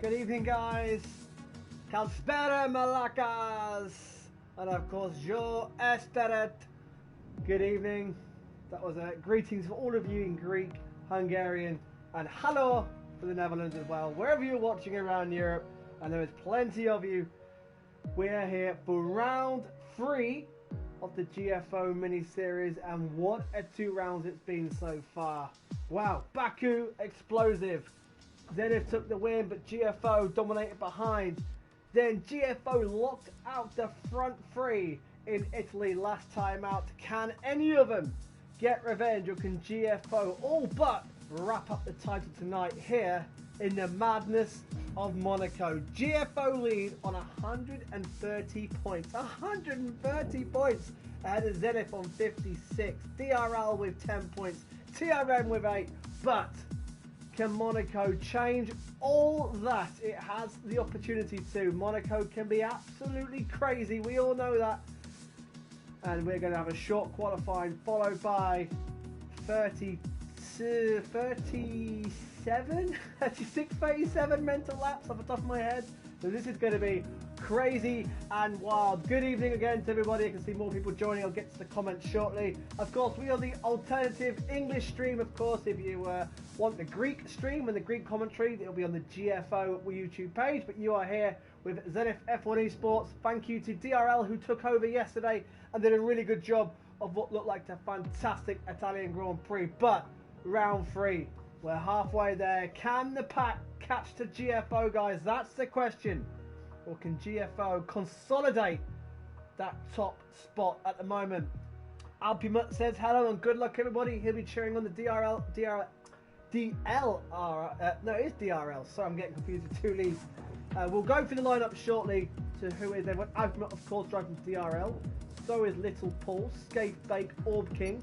Good evening, guys. Kalspera Malakas. And of course, Jo Esperet. Good evening. That was greetings for all of you in Greek, Hungarian, and hello for the Netherlands as well. Wherever you're watching around Europe, and there is plenty of you, we are here for round 3 of the GFO mini-series, and what a 2 rounds it's been so far. Wow, Baku explosive. Zenith took the win, but GFO dominated behind. Then GFO locked out the front 3 in Italy last time out. Can any of them get revenge, or can GFO all but wrap up the title tonight here in the madness of Monaco? GFO lead on 130 points. 130 points ahead of Zenith on 56. DRL with 10 points. TRM with 8. But can Monaco change all that? It has the opportunity to. Monaco can be absolutely crazy. We all know that. And we're going to have a short qualifying followed by 36, 37 mental laps off the top of my head. So this is going to be crazy and wild. Good evening again to everybody. I can see more people joining. I'll get to the comments shortly. Of course, we are the alternative English stream. Of course, if you want the Greek stream and the Greek commentary, it'll be on the GFO YouTube page. But you are here with Zenith F1 Esports. Thank you to DRL, who took over yesterday and did a really good job of what looked like a fantastic Italian Grand Prix. But round 3, we're halfway there. Can the pack catch to GFO, guys? That's the question. Or can GFO consolidate that top spot at the moment? Alpimut says hello and good luck, everybody. He'll be cheering on the DLR. No, it is DRL. Sorry, I'm getting confused with 2 leads. We'll go through the lineup shortly to who is everyone. Alpimut, of course, driving DRL. So is Little Paul, Skate Bake, Orb King.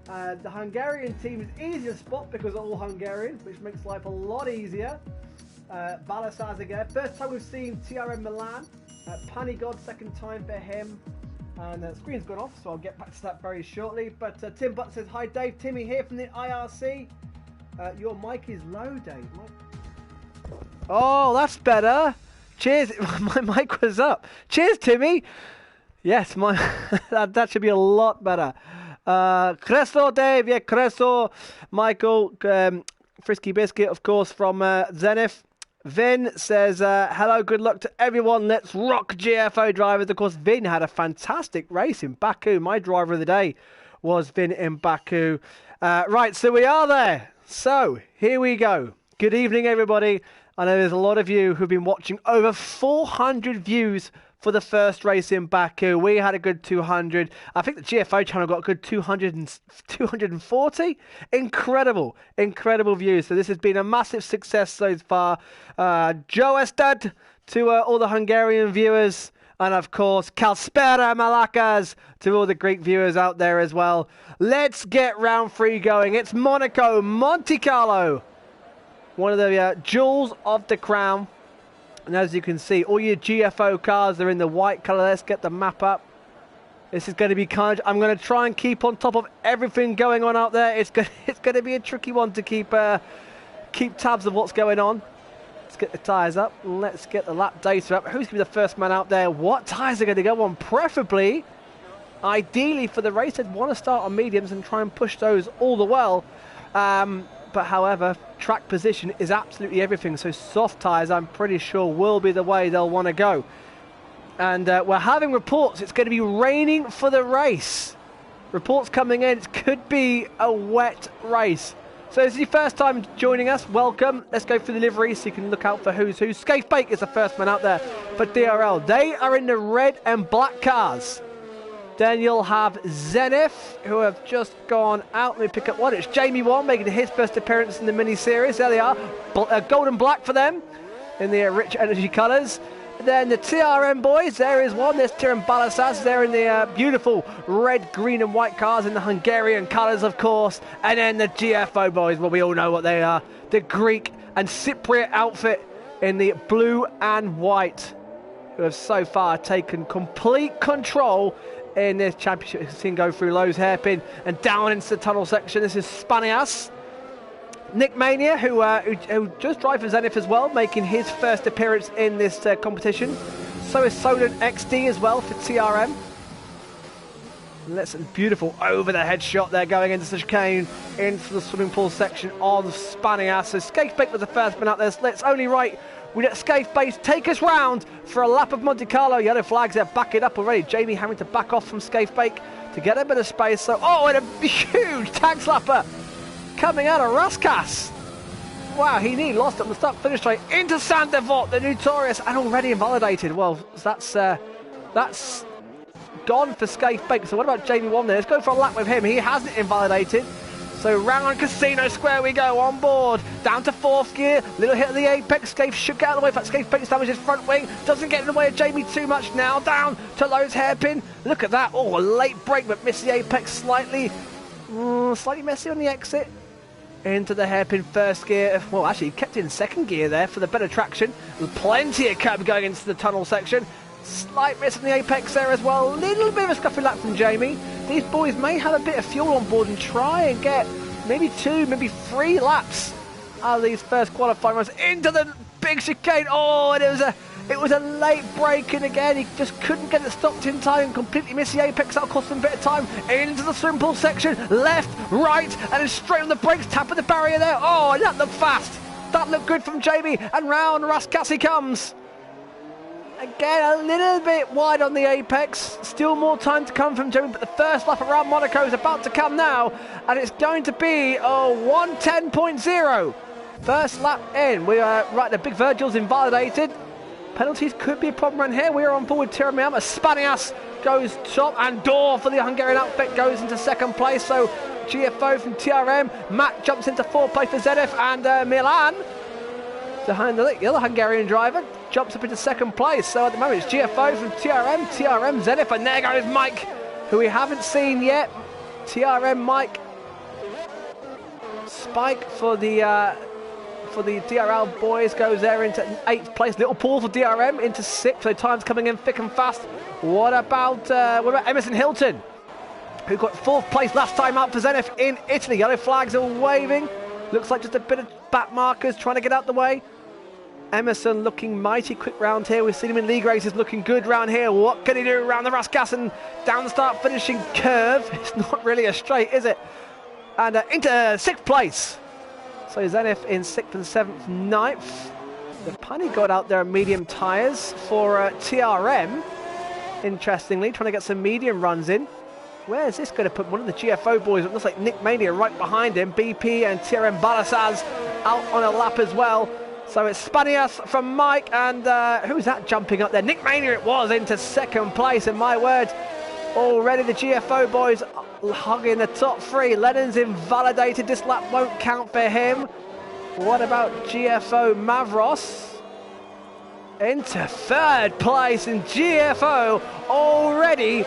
The Hungarian team is easier to spot because they're all Hungarians, which makes life a lot easier. Balasaz again. First time we've seen TRM Milan. Panigod, second time for him. And the screen's gone off, so I'll get back to that very shortly. But Tim Butt says, hi Dave, Timmy here from the IRC. Your mic is low, Dave. Oh, that's better. Cheers. My mic was up. Cheers, Timmy. Yes, that should be a lot better. Creso, Dave. Yeah, Creso. Michael. Frisky Biscuit, of course, from Zenith. Vin says, hello, good luck to everyone. Let's rock GFO drivers. Of course, Vin had a fantastic race in Baku. My driver of the day was Vin in Baku. Right, so we are there. So, here we go. Good evening, everybody. I know there's a lot of you who've been watching. Over 400 views for the first race in Baku. We had a good 200. I think the GFO channel got a good 240. Incredible views. So this has been a massive success so far. Joe Estad to all the Hungarian viewers. And of course, Kalspera Malakas to all the Greek viewers out there as well. Let's get round 3 going. It's Monaco, Monte Carlo. One of the jewels of the crown. And as you can see, all your GFO cars are in the white colour. Let's get the map up. This is going to be kind of... I'm going to try and keep on top of everything going on out there. It's going to be a tricky one to keep tabs of what's going on. Let's get the tyres up. Let's get the lap data up. Who's going to be the first man out there? What tyres are going to go on? Preferably, ideally for the race, I'd want to start on mediums and try and push those all the while. But however, track position is absolutely everything. So soft tyres, I'm pretty sure, will be the way they'll want to go. And we're having reports it's going to be raining for the race. Reports coming in, it could be a wet race. So this is your first time joining us, welcome. Let's go through the livery so you can look out for who's who. Skate Bake is the first man out there for DRL. They are in the red and black cars. Then you'll have Zenith, who have just gone out. Let me pick up one. It's Jamie Wan making his first appearance in the mini-series. There they are. Gold and black for them in the rich energy colours. Then the TRM boys, there is one. There's TRM Balasaz. They're in the beautiful red, green and white cars in the Hungarian colours, of course. And then the GFO boys, well, we all know what they are. The Greek and Cypriot outfit in the blue and white, who have so far taken complete control in this championship. You can see him go through Lowe's hairpin and down into the tunnel section. This is Spanias. Nick Mania, who just drive for Zenith as well, making his first appearance in this competition. So is Solent XD as well for TRM. That's a beautiful over-the-head shot there going into the chicane, into the swimming pool section of Spanias. So Scafebake was the first man out there. So it's only right we let Scafebake take us round for a lap of Monte Carlo. Yellow flags there, back it up already. Jamie having to back off from Scafebake to get a bit of space. So, oh, and a huge tag slapper coming out of Raskas. Wow, he nearly lost it on the start-finish straight into Sandevot, the notorious, and already invalidated. Well, that's gone for Scafebake. So what about Jamie Wan there? Let's go for a lap with him. He hasn't invalidated. So round Casino Square we go, on board, down to 4th gear, little hit of the apex, Scaife should get out of the way, in fact Scafebake damages his front wing, doesn't get in the way of Jamie too much now, down to Lowe's hairpin, look at that, oh, a late break but missed the apex slightly messy on the exit, into the hairpin 1st gear, well actually he kept it in 2nd gear there for the better traction, with plenty of curb going into the tunnel section. Slight miss on the apex there as well. A little bit of a scuffy lap from Jamie. These boys may have a bit of fuel on board and try and get maybe 2, maybe 3 laps out of these first qualifying runs into the big chicane. Oh, and it was a late break, and again he just couldn't get it stopped in time and completely missed the apex. That'll cost him a bit of time. Into the swim pool section, left, right, and then straight on the brakes, tapping the barrier there. Oh, and that looked fast. That looked good from Jamie, and round Rascassi comes. Again, a little bit wide on the apex. Still more time to come from Jamie, but the first lap around Monaco is about to come now, and it's going to be 1:10.0. First lap in. We are right. The Big Virgil's invalidated. Penalties could be a problem around here. We are on board with Tiramiama. Spanias goes top, and Dor for the Hungarian outfit goes into 2nd place. So GFO from TRM. Matt jumps into 4th place for Zenith, and Milan, behind the other Hungarian driver, jumps up into 2nd place. So at the moment it's GFO from TRM, Zenith, and there goes Mike, who we haven't seen yet. TRM Mike. Spike for the DRL boys goes there into 8th place. Little Paul for DRM into 6th. So time's coming in thick and fast. What about Emerson Hilton, who got 4th place last time out for Zenith in Italy? Yellow flags are waving. Looks like just a bit of back markers trying to get out the way. Emerson looking mighty quick round here. We've seen him in league races looking good round here. What can he do around the Rascassen down the start finishing curve? It's not really a straight, is it? And into 6th place. So Zenith in 6th and 7th, 9th. The Punny got out there medium tyres for TRM. Interestingly, trying to get some medium runs in. Where is this going to put one of the GFO boys? It looks like Nick Mania right behind him. BP and TRM Balasaz out on a lap as well. So it's Spanias from Mike, and who's that jumping up there? Nick Mania it was, into 2nd place, and my word, already the GFO boys hugging the top 3. Lennon's invalidated, this lap won't count for him. What about GFO Mavros? Into 3rd place, and GFO already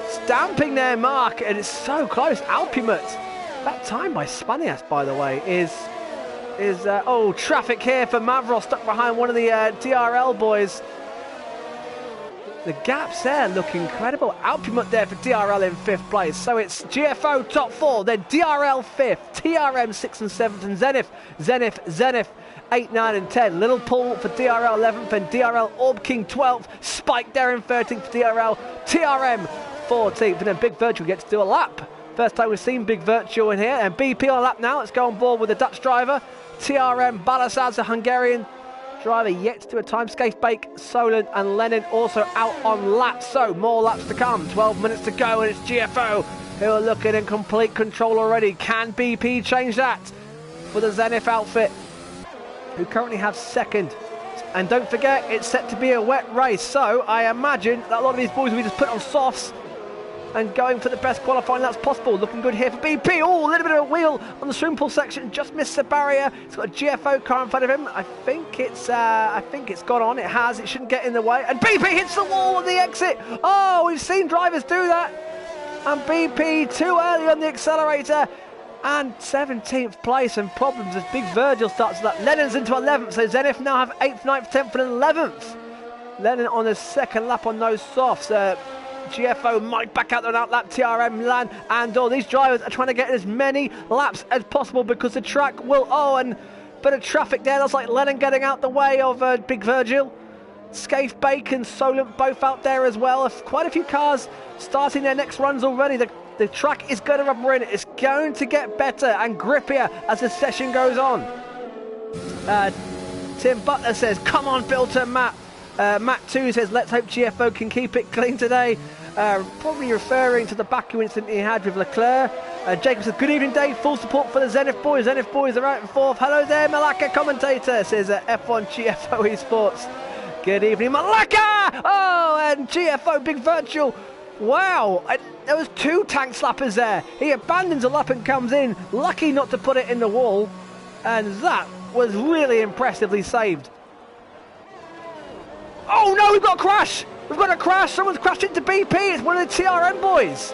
stamping their mark, and it's so close. Alpumut, that time by Spanias, by the way, is traffic here for Mavros, stuck behind one of the DRL boys. The gaps there look incredible. Alpumut there for DRL in 5th place. So it's GFO top 4, then DRL 5th, TRM 6th and 7th, and Zenith 8, 9 and 10. Little Paul for DRL 11th, and DRL Orb King 12th. Spike there in 13th for DRL. TRM 14th, and then Big Virtual gets to do a lap. First time we've seen Big Virtual in here, and BP on a lap now. Let's go on board with the Dutch driver. TRM Balasaz, the Hungarian driver, yet to do a time. Scafebake, Solent and Lennon also out on laps. So more laps to come. 12 minutes to go, and it's GFO who are looking in complete control already. Can BP change that for the Zenith outfit, who currently have 2nd? And don't forget, it's set to be a wet race. So I imagine that a lot of these boys will be just put on softs and going for the best qualifying that's possible. Looking good here for BP. Oh, a little bit of a wheel on the swim pool section. Just missed the barrier. It's got a GFO car in front of him. I think it's gone on. It has. It shouldn't get in the way. And BP hits the wall on the exit. Oh, we've seen drivers do that. And BP too early on the accelerator. And 17th place, and problems as Big Virgil starts that. Lennon's into 11th. So Zenith now have 8th, 9th, 10th and 11th. Lennon on his 2nd lap on those softs. GFO might back out there and outlap TRM, Milan, and all these drivers are trying to get as many laps as possible because the track will, and bit of traffic there. That's like Lennon getting out the way of Big Virgil. Scaife, Bacon, Solent both out there as well. Quite a few cars starting their next runs already. The track is going to rubber in. It's going to get better and grippier as the session goes on. Tim Butler says, come on, filter, Matt. Matt 2 says, let's hope GFO can keep it clean today. Probably referring to the Baku incident he had with Leclerc. Jacob says, good evening, Dave. Full support for the Zenith boys. Zenith boys are out in fourth. Hello there, Malacca commentator, says F1 GFO Esports. Good evening, Malacca! Oh, and GFO Big Virtual. Wow, there was 2 tank slappers there. He abandons a lap and comes in. Lucky not to put it in the wall. And that was really impressively saved. Oh no, we've got a crash! We've got a crash! Someone's crashed into BP! It's one of the TRM boys!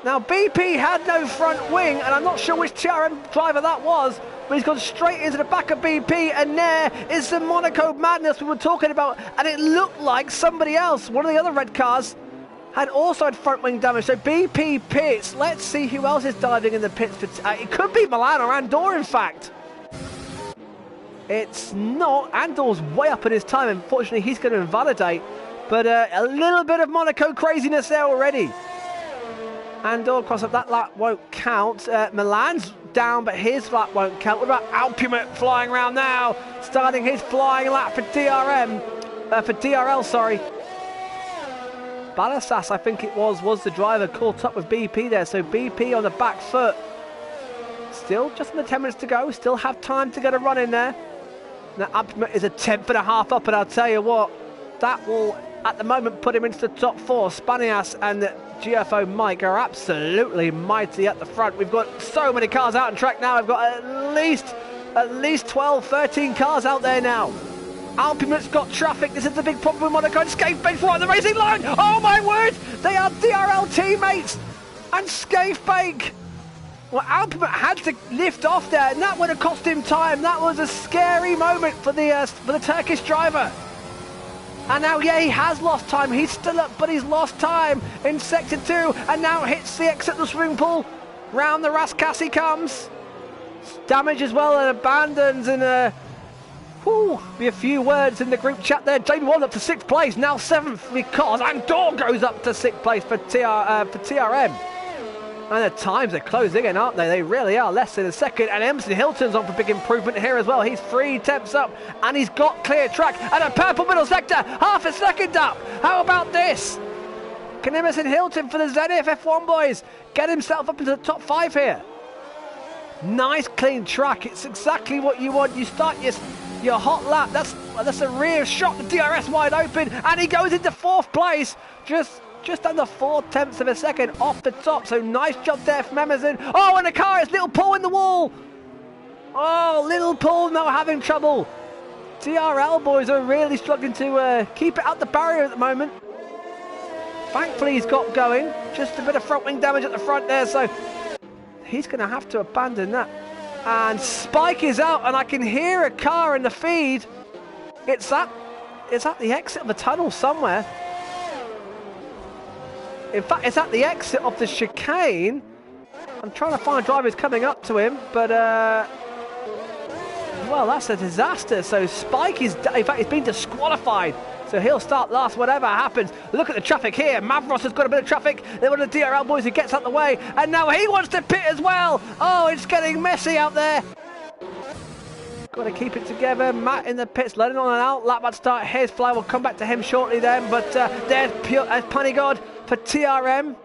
Now BP had no front wing, and I'm not sure which TRM driver that was, but he's gone straight into the back of BP, and there is the Monaco madness we were talking about, and it looked like somebody else, one of the other red cars, had also had front wing damage. So BP pits. Let's see who else is diving in the pits. It could be Milan or Andor, in fact. It's not. Andor's way up in his time. Unfortunately, he's going to invalidate. But a little bit of Monaco craziness there already. Andor cross up. That lap won't count. Milan's down, but his lap won't count. What about Alpumet flying around now? Starting his flying lap for DRL, sorry. Balasas, I think it was the driver caught up with BP there. So BP on the back foot. Still just under 10 minutes to go. Still have time to get a run in there. Now, Alpumet is a 10.5 up, and I'll tell you what, that will, at the moment, put him into the top 4. Spanias and GFO Mike are absolutely mighty at the front. We've got so many cars out on track now. We've got at least 12, 13 cars out there now. Alpumet's got traffic. This is the big problem with Monaco. Scaife Bake right on the racing line. Oh my word! They are DRL teammates. And Scaife Bake. Well, Alpumet had to lift off there, and that would have cost him time. That was a scary moment for the Turkish driver. And now, yeah, he has lost time. He's still up, but he's lost time in Sector 2, and now hits the exit of the swimming pool. Round the Raskas he comes. Damage as well, and abandons, and be a few words in the group chat there. Jamie Wall up to 6th place, now 7th, because Andor goes up to 6th place for TRM. And the times are closing in, aren't they? They really are. Less than a second. And Emerson Hilton's on for big improvement here as well. He's 3 tenths up, and he's got clear track. And a purple middle sector, half a second up. How about this? Can Emerson Hilton for the Zenith F1 boys get himself up into the top 5 here? Nice clean track. It's exactly what you want. You start your hot lap. That's a rear shot. The DRS wide open, and he goes into 4th place. Just under 4 tenths of a second off the top. So nice job there from Emerson. Oh, and the car is Little Paul in the wall. Oh, Little Paul now having trouble. DRL boys are really struggling to keep it out the barrier at the moment. Thankfully, he's got going. Just a bit of front wing damage at the front there. So he's going to have to abandon that. And Spike is out, and I can hear a car in the feed. It's at the exit of the tunnel somewhere. In fact, it's at the exit of the chicane. I'm trying to find drivers coming up to him, but well, that's a disaster. So Spike is, in fact, he's been disqualified. So he'll start last, whatever happens. Look at the traffic here. Mavros has got a bit of traffic. They're one of the DRL boys who gets out the way, and now he wants to pit as well. Oh, it's getting messy out there. Got to keep it together. Matt in the pits, letting on an out lap. Let's start his fly. We'll come back to him shortly then. But there's Punigod for TRM,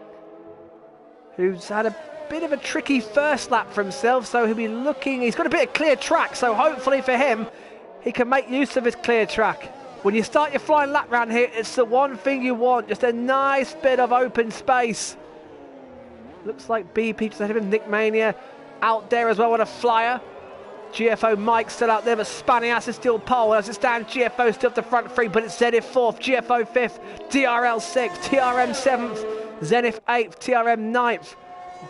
who's had a bit of a tricky first lap for himself. So he'll be looking. He's got a bit of clear track. So hopefully for him, he can make use of his clear track. When you start your flying lap round here, it's the one thing you want. Just a nice bit of open space. Looks like BP just ahead of him. Nick Mania out there as well on a flyer. GFO Mike still out there, but Spanias is still pole. As it stands, GFO still at the front 3, but it's Zenith 4th, GFO 5th, DRL 6th, TRM 7th, Zenith 8th, TRM 9th,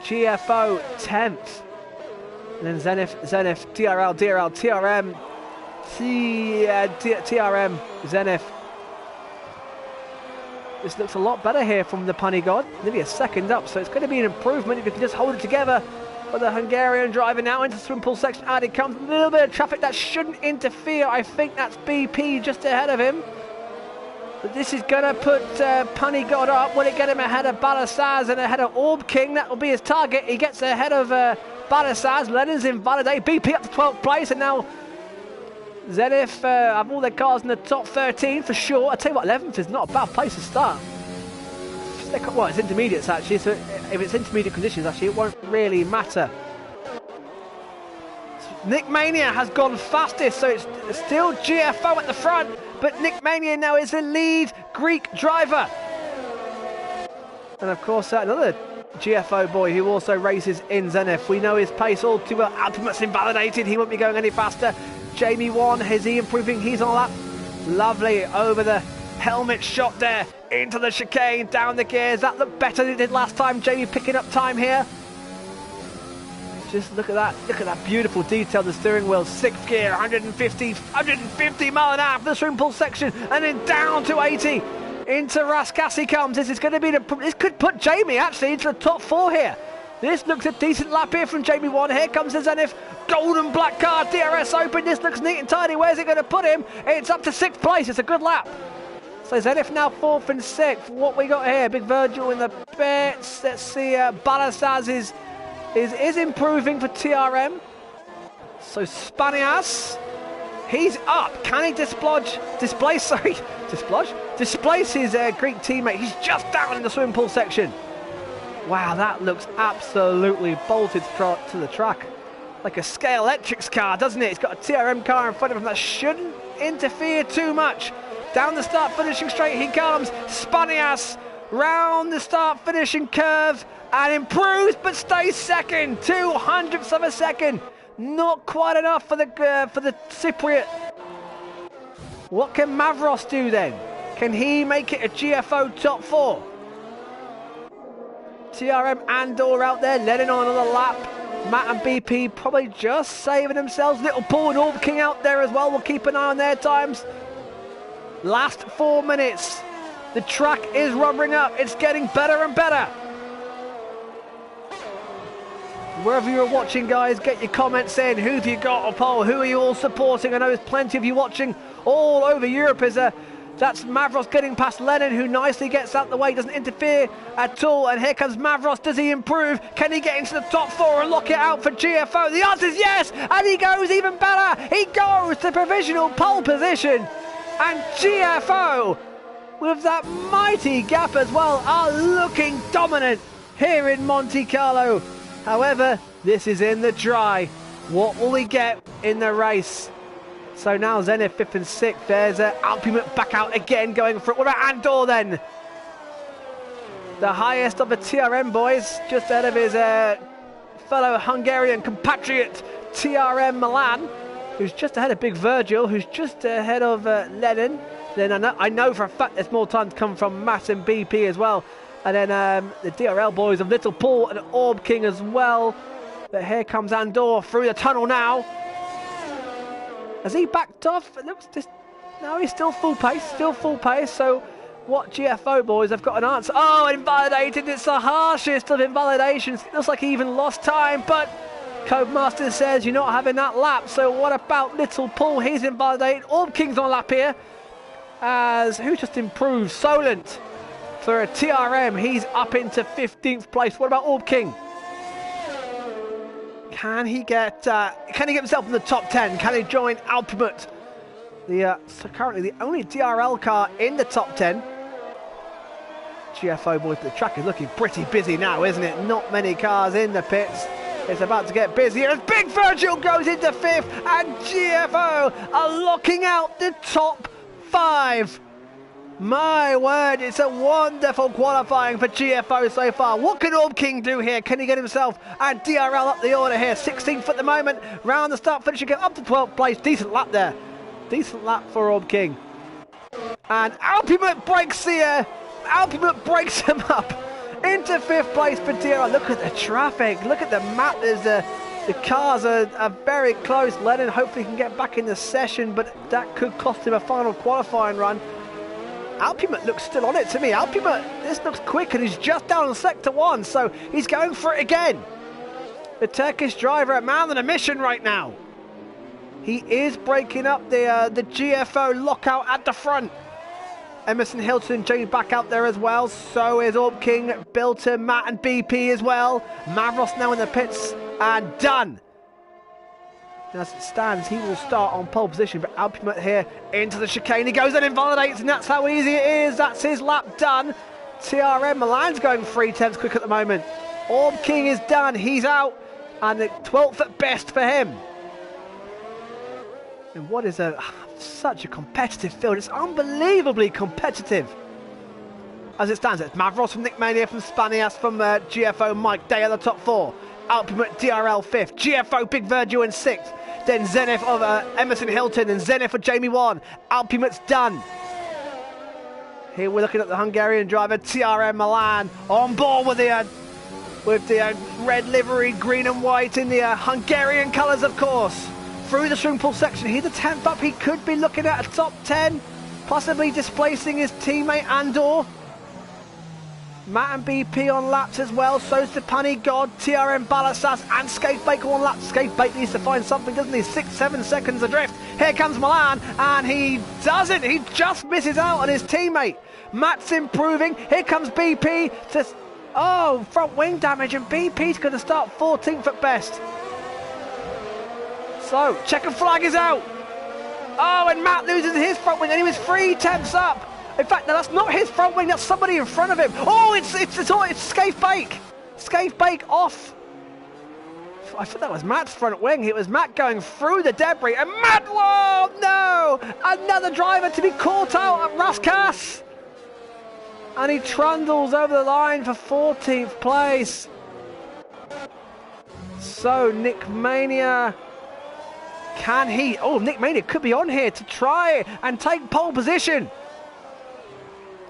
GFO 10th. And then Zenith, DRL, TRM, TRM, Zenith. This looks a lot better here from the punny god. Nearly a second up, so it's going to be an improvement if you can just hold it together. But the Hungarian driver now into the swim pool section. And it comes a little bit of traffic that shouldn't interfere. I think that's BP just ahead of him. But this is going to put punny god up. Will it get him ahead of Balasaz and ahead of Orb King? That will be his target. He gets ahead of Balasaz. Lennon's invalidated. BP up to 12th place, and now Zenith have all their cars in the top 13 for sure. I tell you what, 11th is not a bad place to start. Well, it's intermediates actually, so if it's intermediate conditions actually, it won't really matter. Nick Mania has gone fastest, so it's still GFO at the front, but Nick Mania now is the lead Greek driver. And of course, another GFO boy who also races in Zenith. We know his pace all too well. Alpimat's invalidated, he won't be going any faster. Jamie 1, is he improving? He's on a lap. Lovely over the helmet shot there into the chicane, down the gears. That looked better than it did last time. Jamie picking up time here. Just look at that beautiful detail, the steering wheel, 6th gear, 150 mile an hour for the swim pool section, and then down to 80. Into Raskasi comes. This is going to be this could put Jamie actually into the top 4 here. This looks a decent lap here from Jamie 1. Here comes the Zenith golden black car, DRS Open. This looks neat and tidy. Where's it going to put him? It's up to 6th place. It's a good lap. So Zenith now 4th and 6th. What we got here? Big Virgil in the pits. Let's see. Balasaz is improving for TRM. So Spanias, he's up. Can he displace his Greek teammate? He's just down in the swim pool section. Wow, that looks absolutely bolted to the track. Like a Scale Electrics car, doesn't it? It's got a TRM car in front of him that shouldn't interfere too much. Down the start finishing straight he comes. Spanias round the start finishing curve and improves but stays second. 200ths of a second. Not quite enough for the Cypriot. What can Mavros do then? Can he make it a GFO top 4? TRM Andor out there, letting on another lap. Matt and BP probably just saving themselves. Little Paul and Orb King out there as well. We'll keep an eye on their times. Last 4 minutes. The track is rubbering up. It's getting better and better. Wherever you're watching, guys, get your comments in. Who have you got a poll? Who are you all supporting? I know there's plenty of you watching all over Europe. That's Mavros getting past Lennon, who nicely gets out the way, doesn't interfere at all. And here comes Mavros. Does he improve? Can he get into the top 4 and lock it out for GFO? The answer is yes, and he goes even better. He goes to provisional pole position. And GFO, with that mighty gap as well, are looking dominant here in Monte Carlo. However, this is in the dry. What will we get in the race? So now Zenith 5th and 6th. There's Alpimat back out again, going for it. What about Andor then? The highest of the TRM boys, just ahead of his fellow Hungarian compatriot TRM Milan, who's just ahead of Big Virgil, who's just ahead of Lennon. Then I know for a fact there's more time to come from Matt and BP as well. And then the DRL boys of Little Paul and Orb King as well. But here comes Andor through the tunnel now. Has he backed off? It looks just... No, he's still full pace, So what GFO boys have got an answer? Oh, invalidated. It's the harshest of invalidations. It looks like he even lost time, but Codemaster says you're not having that lap. So what about Little Paul? He's invalidated. Orb King's on lap here. As who just improved? Solent for a TRM. He's up into 15th place. What about Orb King? Can he get himself in the top 10? Can he join Alpimat? So currently the only DRL car in the top 10. GFO boys, the track is looking pretty busy now, isn't it? Not many cars in the pits. It's about to get busier as Big Virgil goes into 5th and GFO are locking out the top 5. My word, it's a wonderful qualifying for GFO so far. What can Orb King do here? Can he get himself and DRL up the order here? 16th at the moment, round the start, finishing it up to 12th place. Decent lap there. Decent lap for Orb King. And Alpimat breaks him up into 5th place for DRL. Look at the traffic. Look at the map. The cars are very close. Lennon hopefully can get back in the session, but that could cost him a final qualifying run. Alpumut looks still on it to me. Alpumut, this looks quick, and he's just down on sector 1, so he's going for it again. The Turkish driver, a man on a mission right now. He is breaking up the GFO lockout at the front. Emerson Hilton, Jamie back out there as well. So is Orb King, Bilton, Matt and BP as well. Mavros now in the pits and done. As it stands, he will start on pole position, but Alpumut here into the chicane. He goes and invalidates, and that's how easy it is. That's his lap done. TRM Milan's going 3/10 quick at the moment. Orb King is done. He's out, and the 12th at best for him. And what is such a competitive field. It's unbelievably competitive. As it stands, it's Mavros from Nick Mania, from Spanias, from GFO, Mike Day at the top 4. Alpumut DRL 5th, GFO Big Virgil in 6th. Then Zenith of Emerson Hilton and Zenith for Jamie 1. Alpumut's done. Here we're looking at the Hungarian driver, TRM Milan, on board with the red livery, green and white in the Hungarian colours, of course. Through the swimming pool section, he's the 10th up. He could be looking at a top 10, possibly displacing his teammate Andor. Matt and BP on laps as well. So's the Punny God, TRM Balasas and Skatebake on laps. Skatebake needs to find something, doesn't he? 6-7 seconds adrift. Here comes Milan, and he doesn't. He just misses out on his teammate. Matt's improving. Here comes BP to... Oh, front wing damage, and BP's going to start 14th at best. So, checker flag is out. Oh, and Matt loses his front wing, and he was 3/10 up. In fact, no, that's not his front wing, that's somebody in front of him. Oh, it's Skatebake. Skatebake off. I thought that was Matt's front wing. It was Matt going through the debris, and Matt, whoa, no! Another driver to be caught out at Raskas. And he trundles over the line for 14th place. So, Nick Mania... Can he... Oh, Nick Mania could be on here to try and take pole position.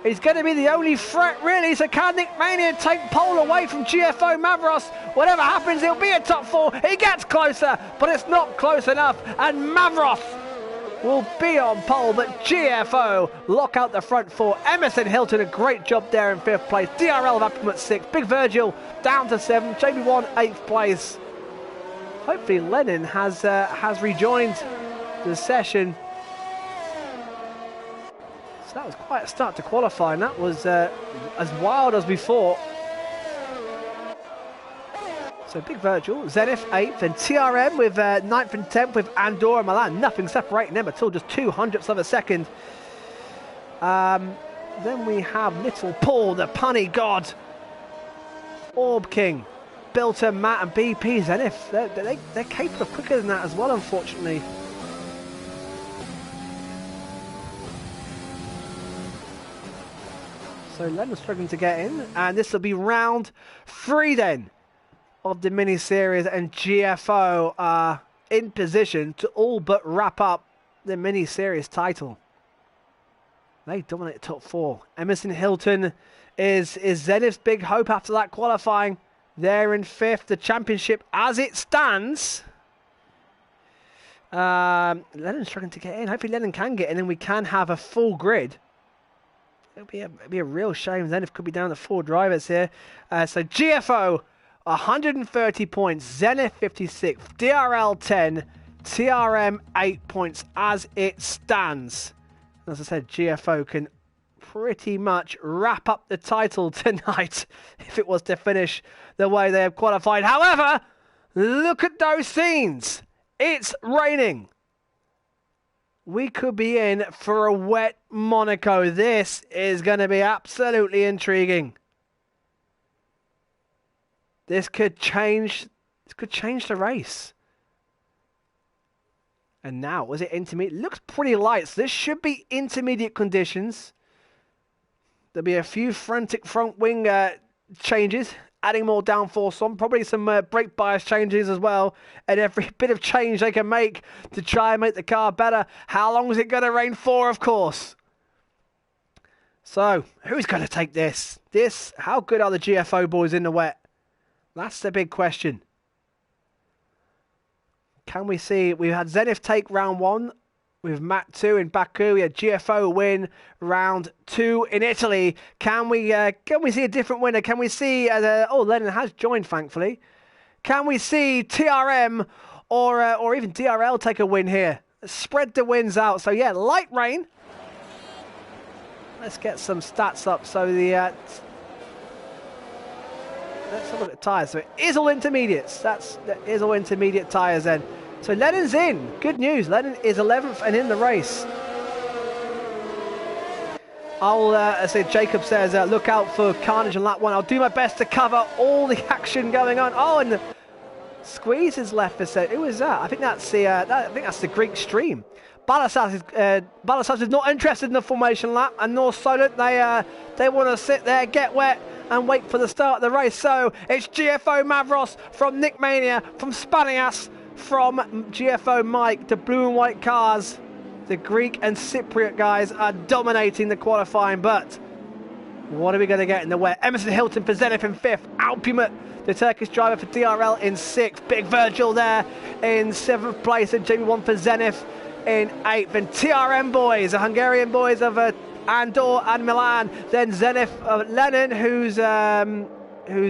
He's going to be the only threat, really. So can Nick Mania take pole away from GFO Mavros? Whatever happens, he'll be a top 4. He gets closer, but it's not close enough. And Mavros will be on pole, but GFO lock out the front 4. Emerson Hilton, a great job there in 5th place. DRL of Alpumut 6th. Big Virgil down to 7th. JB1, 8th place. Hopefully Lennon has rejoined the session. So that was quite a start to qualify, and that was as wild as we thought. So Big Virgil, Zenith 8th, and TRM with 9th and 10th with Andor and Milan. Nothing separating them at all, just 200ths of a second. Then we have Little Paul, the Punny God. Orb King. Bilton, Matt and BP, Zenith, they're capable of quicker than that as well, unfortunately. So Lennon struggling to get in, and this will be round 3 then of the mini-series, and GFO are in position to all but wrap up the mini-series title. They dominate the top 4. Emerson Hilton is Zenith's big hope after that qualifying. They're in 5th. The championship as it stands. Lennon's struggling to get in. Hopefully Lennon can get in and we can have a full grid. It'll be a real shame. Zenith could be down to 4 drivers here. So GFO 130 points. Zenith 56. DRL 10. TRM 8 points as it stands. As I said, GFO can pretty much wrap up the title tonight if it was to finish the way they have qualified. However, look at those scenes. It's raining. We could be in for a wet Monaco. This is going to be absolutely intriguing. This could change the race. And now, was it intermediate? It looks pretty light. So this should be intermediate conditions. There'll be a few frantic front wing changes, adding more downforce on, probably some brake bias changes as well, and every bit of change they can make to try and make the car better. How long is it going to rain for, of course? So, who's going to take this? How good are the GFO boys in the wet? That's the big question. Can we see? We had Zenith take round 1. with Matt 2 in Baku. We had GFO win round 2 in Italy. Can we see a different winner? Can we see... Lennon has joined, thankfully. Can we see TRM or even DRL take a win here? Spread the wins out. So, yeah, light rain. Let's get some stats up. So, let's have a look at tyres. So, it is all intermediates. That is all intermediate tyres then. So Lennon's in. Good news. Lennon is 11th and in the race. As Jacob says, look out for carnage on lap 1. I'll do my best to cover all the action going on. Oh, and the squeeze is left for set. Who was that? I think that's the Greek stream. Balasas is not interested in the formation lap, and nor Solent. They want to sit there, get wet, and wait for the start of the race. So it's GFO Mavros from Nick Mania, from Spanias, from GFO Mike. The blue and white cars, the Greek and Cypriot guys are dominating the qualifying, but what are we going to get in the wet? Emerson Hilton for Zenith in 5th, Alpumut, the Turkish driver, for DRL in 6th, Big Virgil there in 7th place, and Jamie 1 for Zenith in 8th, and TRM boys, the Hungarian boys of Andor and Milan, then Zenith of Lennon, who's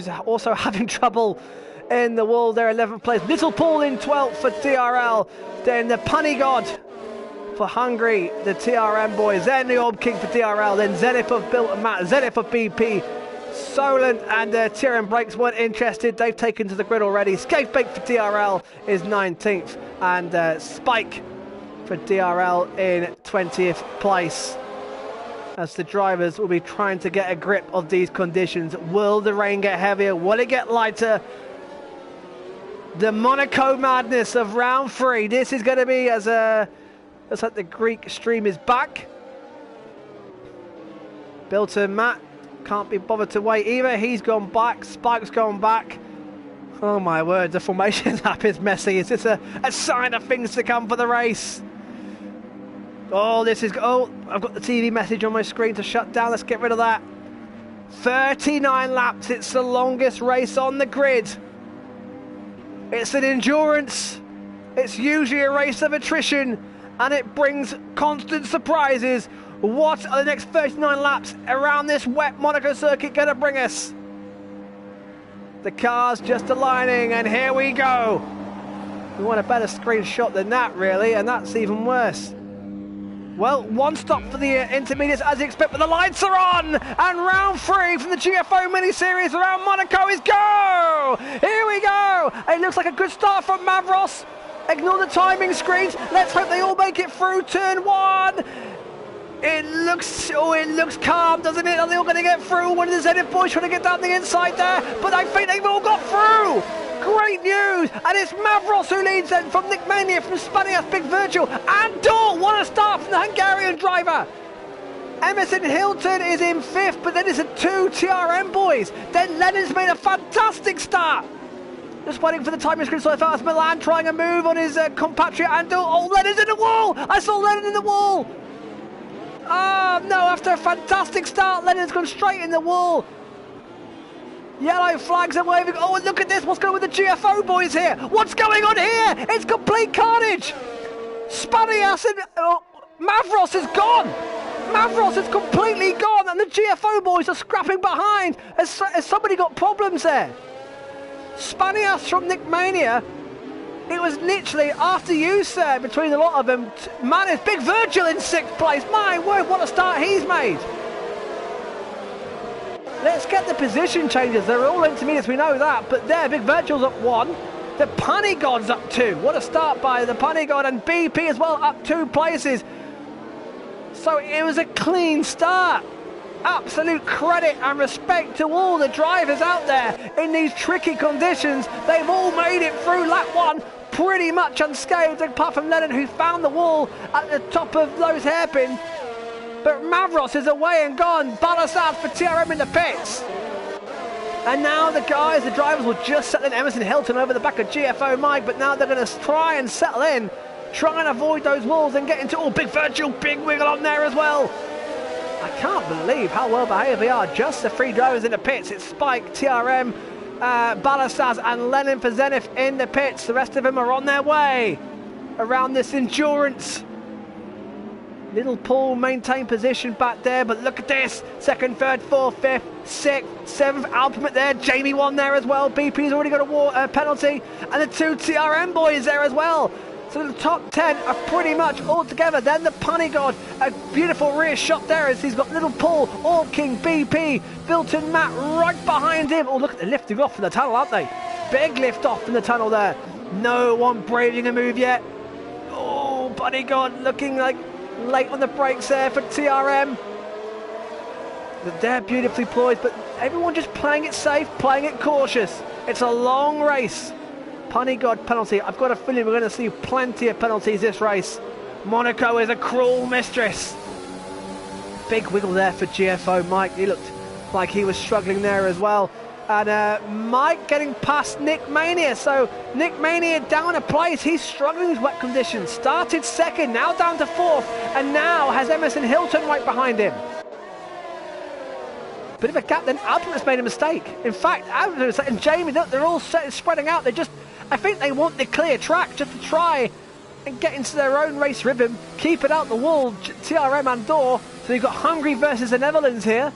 also having trouble in the wall there, 11th place. Little Paul in 12th for DRL. Then the Punny God for Hungary, the TRM boys. Then the Orb King for DRL. Then Zenith of Bill and Matt. Zenith of BP. Solent and TRM Brakes weren't interested. They've taken to the grid already. Skatebake for DRL is 19th. And Spike for DRL in 20th place. As the drivers will be trying to get a grip of these conditions. Will the rain get heavier? Will it get lighter? The Monaco madness of round 3. This is going to be looks like the Greek stream is back. Bill and Matt can't be bothered to wait either. He's gone back. Spike's gone back. Oh my word, the formation lap is messy. Is this a sign of things to come for the race? Oh, I've got the TV message on my screen to shut down. Let's get rid of that. 39 laps. It's the longest race on the grid. It's an endurance. It's usually a race of attrition, and it brings constant surprises. What are the next 39 laps around this wet Monaco circuit going to bring us? The car's just aligning, and here we go. We want a better screenshot than that, really, and that's even worse. Well, one stop for the intermediates as expected, but the lights are on! And round 3 from the GFO mini-series around Monaco is go! Here we go! It looks like a good start from Mavros. Ignore the timing screens. Let's hope they all make it through turn 1. It looks calm, doesn't it? Are they all going to get through? One of the Zenith boys trying to get down the inside there, but I think they've all got through! Great news! And it's Mavros who leads then from Nick Mania, from Spanias, Big Virgil, and Dor! What a start from the Hungarian driver! Emerson Hilton is in 5th, but then it's the 2 TRM boys. Then Lennon's made a fantastic start. Just waiting for the timing screen so far as Milan trying a move on his compatriot Andor. Oh, Lennon's in the wall! I saw Lennon in the wall! Oh no, after a fantastic start, Lennon's gone straight in the wall. Yellow flags are waving. Oh, and look at this. What's going on with the GFO boys here? What's going on here? It's complete carnage. Spanias and Mavros is gone. Mavros is completely gone, and the GFO boys are scrapping behind. Has somebody got problems there? Spanias from Nick Mania. It was literally after you, sir, between a lot of them. Man, it's Big Virgil in 6th place. My word, what a start he's made. Let's get the position changes. They're all intermediates, we know that. But there, Big Virgil's up 1. The Punny God's up 2. What a start by the Punny God, and BP as well up 2 places. So it was a clean start. Absolute credit and respect to all the drivers out there in these tricky conditions. They've all made it through lap 1 pretty much unscathed, apart from Lennon, who found the wall at the top of those hairpin. But Mavros is away and gone. Balasas for TRM in the pits. And now the drivers will just settle in. Emerson Hilton over the back of GFO Mike, but now they're going to try and settle in, try and avoid those walls and get into Big Virgil, big wiggle on there as well. I can't believe how well behaved they are. Just the 3 drivers in the pits. It's Spike, TRM, Balasas and Lennon for Zenith in the pits. The rest of them are on their way around this endurance. Little Paul maintain position back there, but look at this. Second, third, fourth, fifth, sixth, seventh. Alpamut there. Jamie won there as well. BP's already got a penalty. And the 2 TRM boys there as well. So the top 10 are pretty much all together. Then the Punny God, a beautiful rear shot there as he's got Little Paul, All King, BP, Bilton Matt right behind him. Oh, look, they're lifting off in the tunnel, aren't they? Big lift off in the tunnel there. No one braving a move yet. Oh, Punny God looking like late on the brakes there for TRM. But they're beautifully poised, but everyone just playing it safe, playing it cautious. It's a long race. Punny God penalty. I've got a feeling we're going to see plenty of penalties this race. Monaco is a cruel mistress. Big wiggle there for GFO Mike. He looked like he was struggling there as well. And Mike getting past Nick Mania. So Nick Mania down a place. He's struggling with wet conditions. Started second, now down to fourth. And now has Emerson Hilton right behind him. Bit of a gap then. Alpin's made a mistake. In fact, Alpin and Jamie, look, they're all spreading out. I think they want the clear track just to try and get into their own race rhythm. Keep it out the wall, TRM and Door. So you've got Hungary versus the Netherlands here.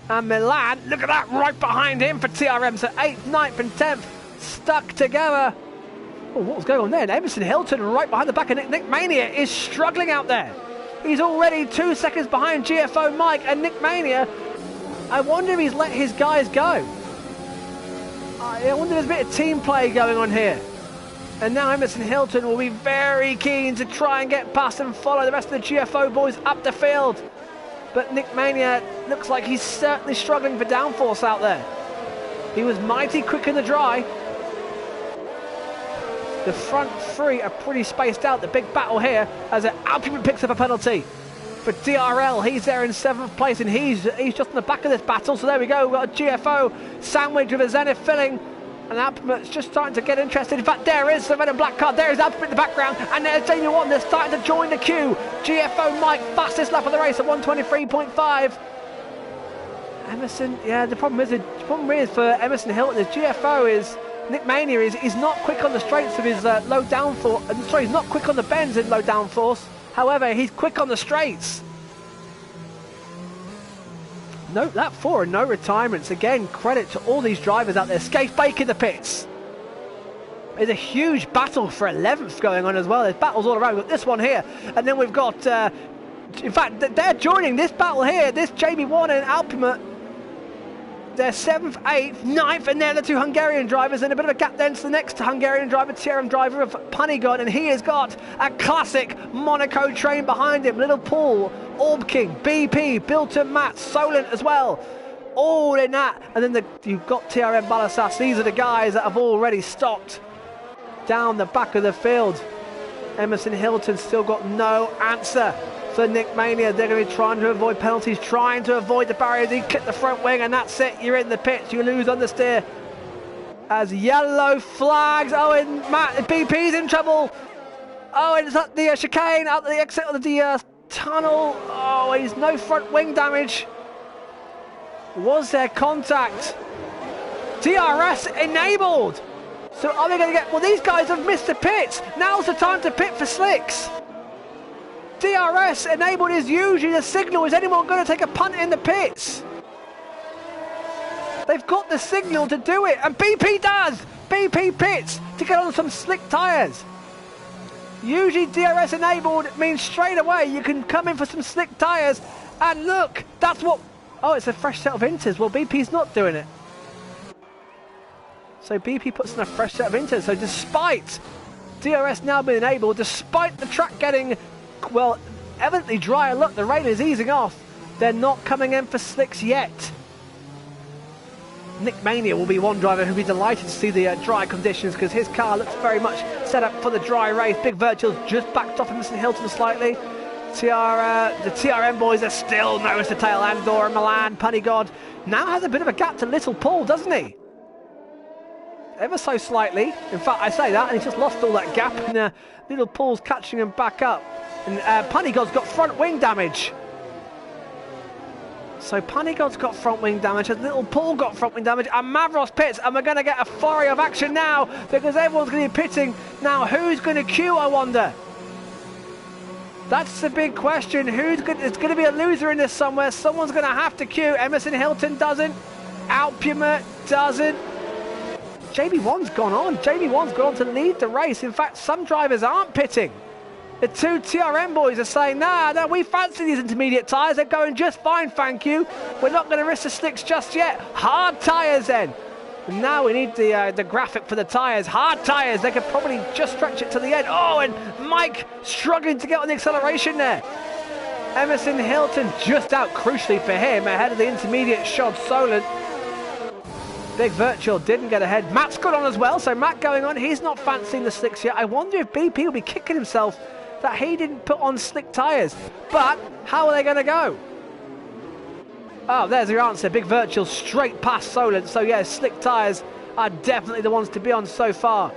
And Milan, look at that, right behind him for TRM. So 8th, 9th and 10th stuck together. Oh, what was going on there? And Emerson Hilton right behind the back of Nick Mania is struggling out there. He's already 2 seconds behind GFO Mike and Nick Mania. I wonder if he's let his guys go. I wonder if there's a bit of team play going on here. And now Emerson Hilton will be very keen to try and get past and follow the rest of the GFO boys up the field. But Nick Mania looks like he's certainly struggling for downforce out there. He was mighty quick in the dry. The front three are pretty spaced out. The big battle here as Alpin picks up a penalty. For DRL, he's there in 7th place and he's just in the back of this battle. So there we go, we've got a GFO sandwich with a Zenith filling. And Alpin's just starting to get interested. In fact, there is the red and black card. There is Alpin in the background. And there's Jamie Watton. They're starting to join the queue. GFO Mike, fastest lap of the race at 1:23.5. Emerson, yeah, the problem is for Emerson Hilton is GFO is, Nick Mania is not quick on the straights of his low downforce. Sorry, he's not quick on the bends in low downforce. However, he's quick on the straights. No, that 4 and no retirements. Again, credit to all these drivers out there. Scaife Bake in the pits. There's a huge battle for 11th going on as well. There's battles all around. We've got this one here. And then we've got, in fact, they're joining this battle here. This Jamie Warner and Alpima. They're 7th, 8th, 9th, and they're the 2 Hungarian drivers. And a bit of a gap then to the next Hungarian driver, TRM driver of Punny God. And he has got a classic Monaco train behind him. Little Paul, Orb King, BP, Bilton Matt, Solent as well. All in that. And then you've got TRM Balasas. These are the guys that have already stopped down the back of the field. Emerson Hilton still got no answer for Nick Mania. They're going to be trying to avoid penalties, trying to avoid the barriers. He clipped the front wing and that's it. You're in the pits. You lose on the steer. As yellow flags. Oh, and Matt, BP's in trouble. Oh, and it's at the chicane, out the exit of the tunnel. Oh, he's no front wing damage. Was there contact? DRS enabled. So are they going to get... Well, these guys have missed the pits. Now's the time to pit for slicks. DRS enabled is usually the signal. Is anyone going to take a punt in the pits? They've got the signal to do it, and BP does. BP pits to get on some slick tyres. Usually DRS enabled means straight away you can come in for some slick tyres. And look, that's what... Oh, it's a fresh set of inters. Well, BP's not doing it. So BP puts in a fresh set of inters. So despite DRS now being enabled, despite the track getting... Well, evidently dry. Look, the rain is easing off. They're not coming in for slicks yet. Nick Mania will be one driver who'll be delighted to see the dry conditions because his car looks very much set up for the dry race. Big Virtual's just backed off Emerson Hilton slightly. The TRM boys are still nose to tail. Andor and Milan, Punny God now has a bit of a gap to Little Paul, doesn't he? Ever so slightly. In fact, I say that and he's just lost all that gap and Little Paul's catching him back up. And Punny God's got front wing damage. So Punny God's got front wing damage, and Little Paul got front wing damage, and Mavros pits, and we're going to get a flurry of action now, because everyone's going to be pitting. Now, who's going to queue, I wonder? That's the big question. It's going to be a loser in this somewhere. Someone's going to have to queue. Emerson Hilton doesn't. Alpuma doesn't. JB1's gone on. JB1's gone on to lead the race. In fact, some drivers aren't pitting. The two TRM boys are saying, nah, we fancy these intermediate tyres. They're going just fine, thank you. We're not going to risk the slicks just yet. Hard tyres then. And now we need the graphic for the tyres. Hard tyres. They could probably just stretch it to the end. Oh, and Mike struggling to get on the acceleration there. Emerson Hilton just out crucially for him ahead of the intermediate Shod Solent. Big Virtual didn't get ahead. Matt's got on as well, so Matt going on. He's not fancying the slicks yet. I wonder if BP will be kicking himself that he didn't put on slick tyres. But how are they going to go? Oh, there's your answer. Big Virtual straight past Solent. So yeah, slick tyres are definitely the ones to be on so far.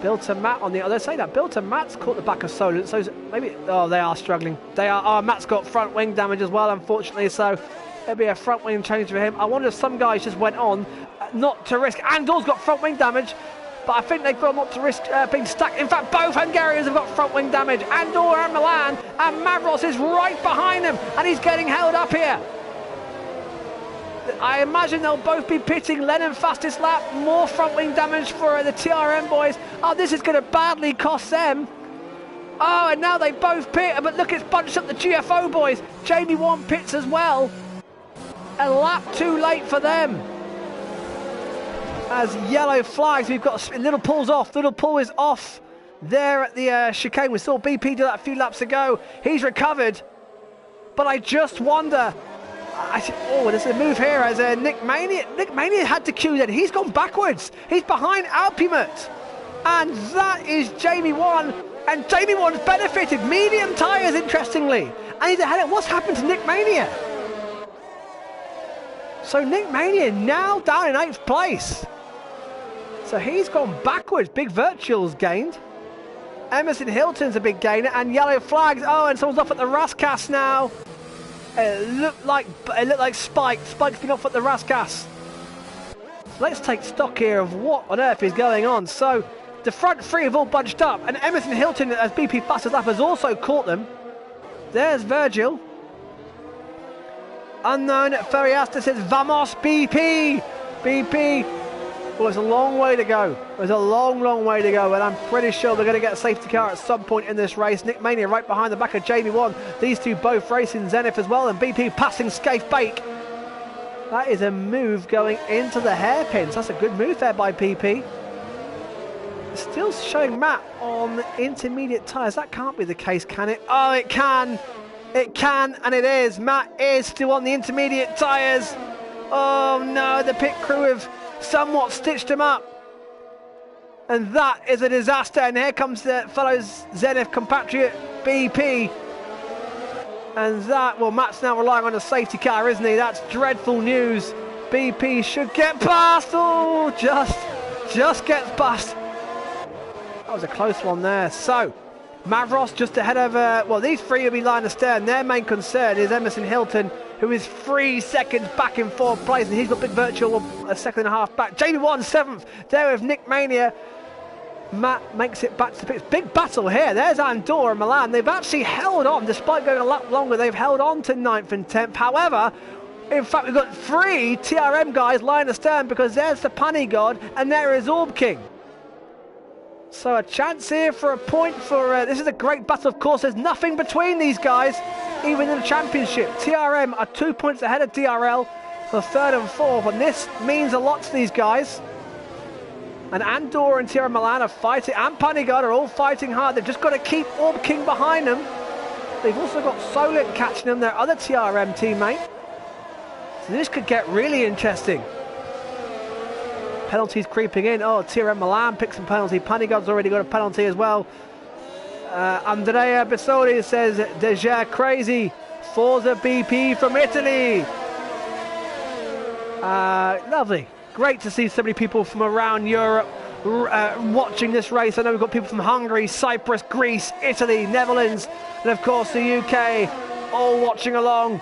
Bill to Matt on the other side. That Bill to Matt's caught the back of Solent. So maybe, oh, they are struggling. They are. Oh, Matt's got front wing damage as well, unfortunately. So there'll be a front wing change for him. I wonder if some guys just went on not to risk. Andor's got front wing damage. But I think they've got not to risk being stuck. In fact, both Hungarians have got front wing damage. Andor and Milan, and Mavros is right behind them, and he's getting held up here. I imagine they'll both be pitting. Lennon fastest lap, more front wing damage for the TRM boys. Oh, this is going to badly cost them. Oh, and now they both pit, but look, it's bunched up the GFO boys. Jamie Wan pits as well. A lap too late for them. As yellow flags, we've got Little Paul's off. Little Paul is off there at the chicane. We saw BP do that a few laps ago. He's recovered. But I just wonder. Oh, there's a move here as Nick Mania had to queue then. He's gone backwards. He's behind Alpumut. And that is Jamie Wan. And Jamie Wan's benefited. Medium tyres, interestingly. And he's ahead of what's happened to Nick Mania. So Nick Mania now down in 8th place. So he's gone backwards. Big Virtual's gained. Emerson Hilton's a big gainer. And yellow flags. Oh, and someone's off at the Rascas now. It looked like Spike. Spike's been off at the Rascas. Let's take stock here of what on earth is going on. So the front three have all bunched up. And Emerson Hilton, as BP fastest lap, has also caught them. There's Virgil. Unknown Ferriasta says, Vamos BP! BP! Well, it's a long way to go. There's a long, long way to go, and I'm pretty sure they're going to get a safety car at some point in this race. Nick Mania right behind the back of Jamie Wan. These two both racing Zenith as well, and BP passing Scaife Bake. That is a move going into the hairpins. That's a good move there by BP. Still showing Matt on intermediate tyres. That can't be the case, can it? Oh, it can. It can, and it is. Matt is still on the intermediate tyres. Oh no, the pit crew have somewhat stitched him up. And that is a disaster. And here comes the fellow Zenith compatriot BP. And that, well, Matt's now relying on a safety car, isn't he? That's dreadful news. BP should get past. Oh, just gets past. That was a close one there. So, Mavros just ahead of, well, these three will be line astern. Their main concern is Emerson Hilton, who is 3 seconds back in 4th place, and he's got Big Virtual a second and a half back. Jamie Wan 7th, there with Nick Mania. Matt makes it back to the pits. Big battle here. There's Andorra and Milan. They've actually held on, despite going a lap longer, they've held on to 9th and 10th. However, in fact, we've got 3 TRM guys line astern, because there's the Punny God, and there is Orb King. So a chance here for a point for... this is a great battle, of course. There's nothing between these guys, even in the championship. TRM are 2 points ahead of DRL for 3rd and 4th, and this means a lot to these guys. And Andorra and TRM Milan are fighting, and Panigard are all fighting hard. They've just got to keep Orb King behind them. They've also got Solent catching them, their other TRM teammate. So this could get really interesting. Penalties creeping in. Oh, TRM Milan picks some penalty. Panigard's already got a penalty as well. Andrea Bissoli says, Deja crazy. Forza BP from Italy. Lovely. Great to see so many people from around Europe watching this race. I know we've got people from Hungary, Cyprus, Greece, Italy, Netherlands, and of course the UK, all watching along.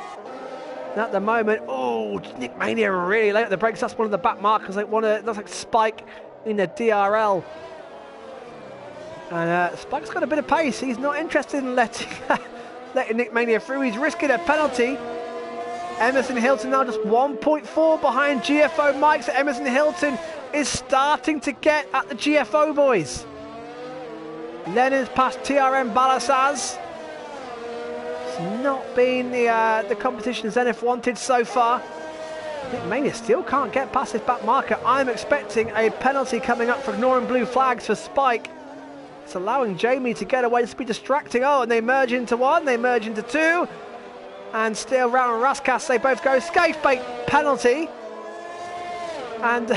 And at the moment, oh, Nick Mania really late at the brakes. That's one of the back markers. Like looks like Spike in the DRL. And Spike's got a bit of pace. He's not interested in letting Nick Mania through. He's risking a penalty. Emerson Hilton now just 1.4 behind GFO Mike. So Emerson Hilton is starting to get at the GFO boys. Lennon's past TRM Balasaz. It's not been the competition Zenith wanted so far. Nick Mania still can't get past his back marker. I'm expecting a penalty coming up for ignoring blue flags for Spike. It's allowing Jamie to get away. This will be distracting. Oh, and they merge into one. They merge into two. And still Rao and Raskas, they both go. Scaife bait penalty. And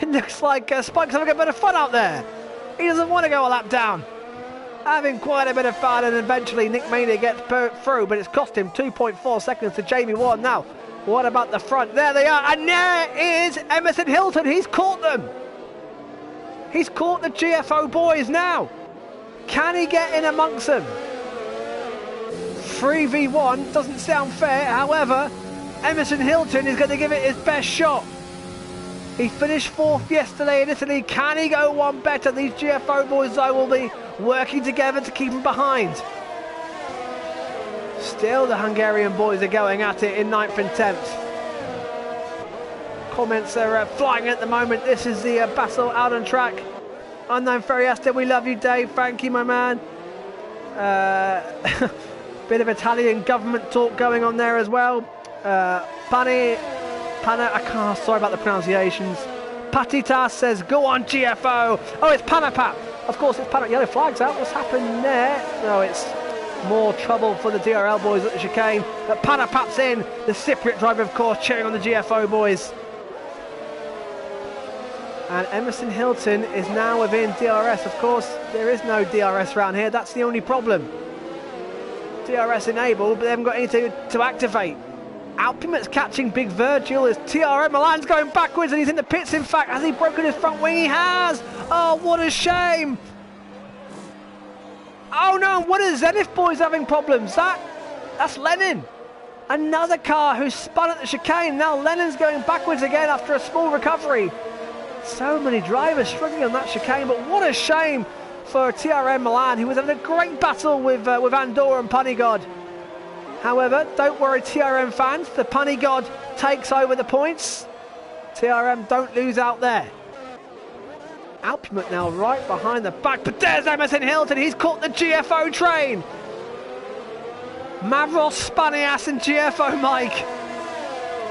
it looks like Spike's having a bit of fun out there. He doesn't want to go a lap down. Having quite a bit of fun, and eventually Nick Mania gets through, but it's cost him 2.4 seconds to Jamie Ward. Now, what about the front? There they are, and there is Emerson Hilton. He's caught them. He's caught the GFO boys now. Can he get in amongst them? 3v1 doesn't sound fair. However, Emerson Hilton is going to give it his best shot. He finished 4th yesterday in Italy. Can he go one better? These GFO boys, though, will be working together to keep him behind. Still, the Hungarian boys are going at it in 9th and 10th. Comments are flying at the moment. This is the battle out on track. Unknown Ferriasta, we love you, Dave. Thank you, my man. Bit of Italian government talk going on there as well. Pana, I can't, sorry about the pronunciations. Patitas says, go on GFO. Oh, it's Panapap. Of course, it's Panapap. Yellow flags out. What's happened there? No, it's more trouble for the DRL boys at the chicane. But Panapap's in. The Cypriot driver, of course, cheering on the GFO boys. And Emerson Hilton is now within DRS. Of course, there is no DRS around here. That's the only problem. DRS enabled, but they haven't got anything to activate. Alpimat's catching Big Virgil as TRM Milan's going backwards, and he's in the pits. In fact, has he broken his front wing? He has. Oh, what a shame. Oh no, what are Zenith boys having problems? That's Lennon. Another car who's spun at the chicane. Now Lennon's going backwards again after a small recovery. So many drivers struggling on that chicane, but what a shame for TRM Milan, who was having a great battle with Andorra and Punigod. However, don't worry, TRM fans, the Punigod takes over the points. TRM don't lose out there. Alpimat now right behind the back, but there's Emerson Hilton. He's caught the GFO train. Mavros, Spanias and GFO Mike.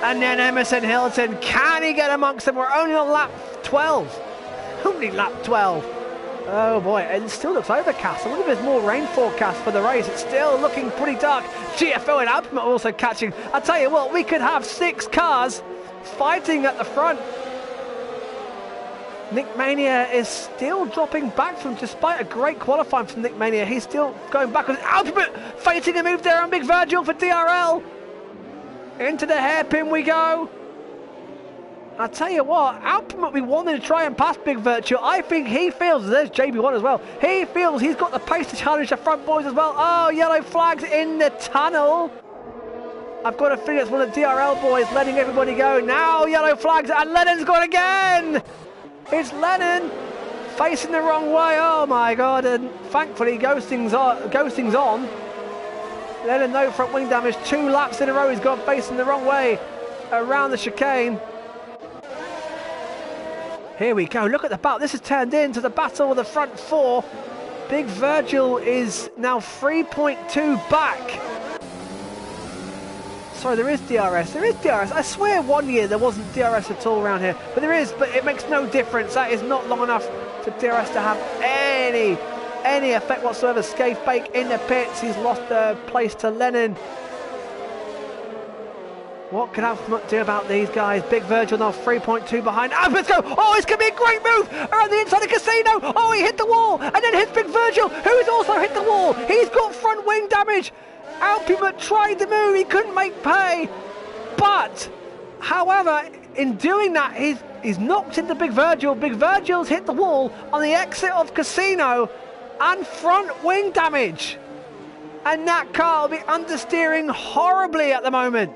And then Emerson Hilton, can he get amongst them? We're only on lap 12. Only lap 12. Oh boy, it still looks overcast. I wonder if there's more rain forecast for the race. It's still looking pretty dark. GFO and Alpimat also catching. I tell you what, we could have 6 cars fighting at the front. Nick Mania is still dropping back from, despite a great qualifying from Nick Mania, he's still going backwards. Alpimat fighting a move there on Big Virgil for DRL. Into the hairpin we go. I tell you what, Alpimat, we wanted to try and pass Big Virtue. I think he feels, there's JB1 as well, he feels he's got the pace to challenge the front boys as well. Oh, yellow flags in the tunnel. I've got a feeling it's one of the DRL boys letting everybody go. Now yellow flags, and Lennon's gone again. It's Lennon facing the wrong way. Oh my God, and thankfully ghosting's on. Lennon, no front wing damage. 2 laps in a row he's gone facing the wrong way around the chicane. Here we go, look at the battle. This has turned into the battle of the front 4. Big Virgil is now 3.2 back. Sorry, there is DRS. There is DRS. I swear one year there wasn't DRS at all around here. But there is, but it makes no difference. That is not long enough for DRS to have any effect whatsoever. Scaife Bake in the pits. He's lost the place to Lennon. What can Alphamut do about these guys? Big Virgil now 3.2 behind. Let's go! Oh, it's going to be a great move around the inside of Casino. Oh, he hit the wall, and then hits Big Virgil, who's also hit the wall. He's got front wing damage. Alphamut tried the move, he couldn't make pay. But, however, in doing that, he's knocked into Big Virgil. Big Virgil's hit the wall on the exit of Casino, and front wing damage. And that car will be understeering horribly at the moment.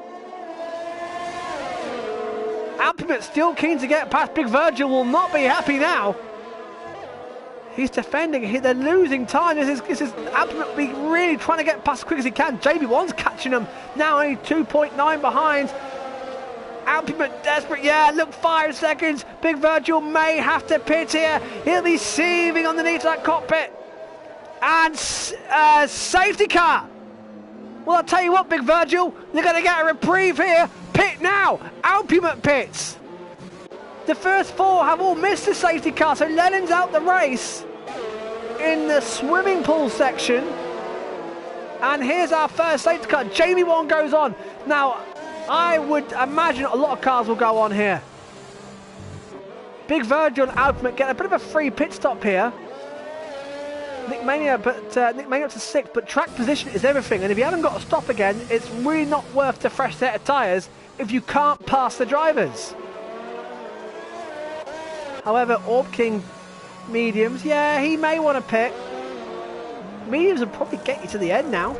Alpimat still keen to get past Big Virgil, will not be happy now. He's defending. They're losing time. This is absolutely really trying to get past as quick as he can. JB1's catching them. Now only 2.9 behind. Alpine desperate. Yeah, look, 5 seconds. Big Virgil may have to pit here. He'll be seething underneath that cockpit. And safety car. Well, I'll tell you what, Big Virgil, you're going to get a reprieve here. Pit now. Alpine pits. The first 4 have all missed the safety car, so Lennon's out the race in the swimming pool section. And here's our first safety car. JB1 goes on. Now, I would imagine a lot of cars will go on here. Big Virgil and Alpine get a bit of a free pit stop here. Nick Mania up to 6th, but track position is everything. And if you haven't got to stop again, it's really not worth the fresh set of tyres if you can't pass the drivers. However, Orb King mediums, yeah, he may want to pit. Mediums will probably get you to the end now.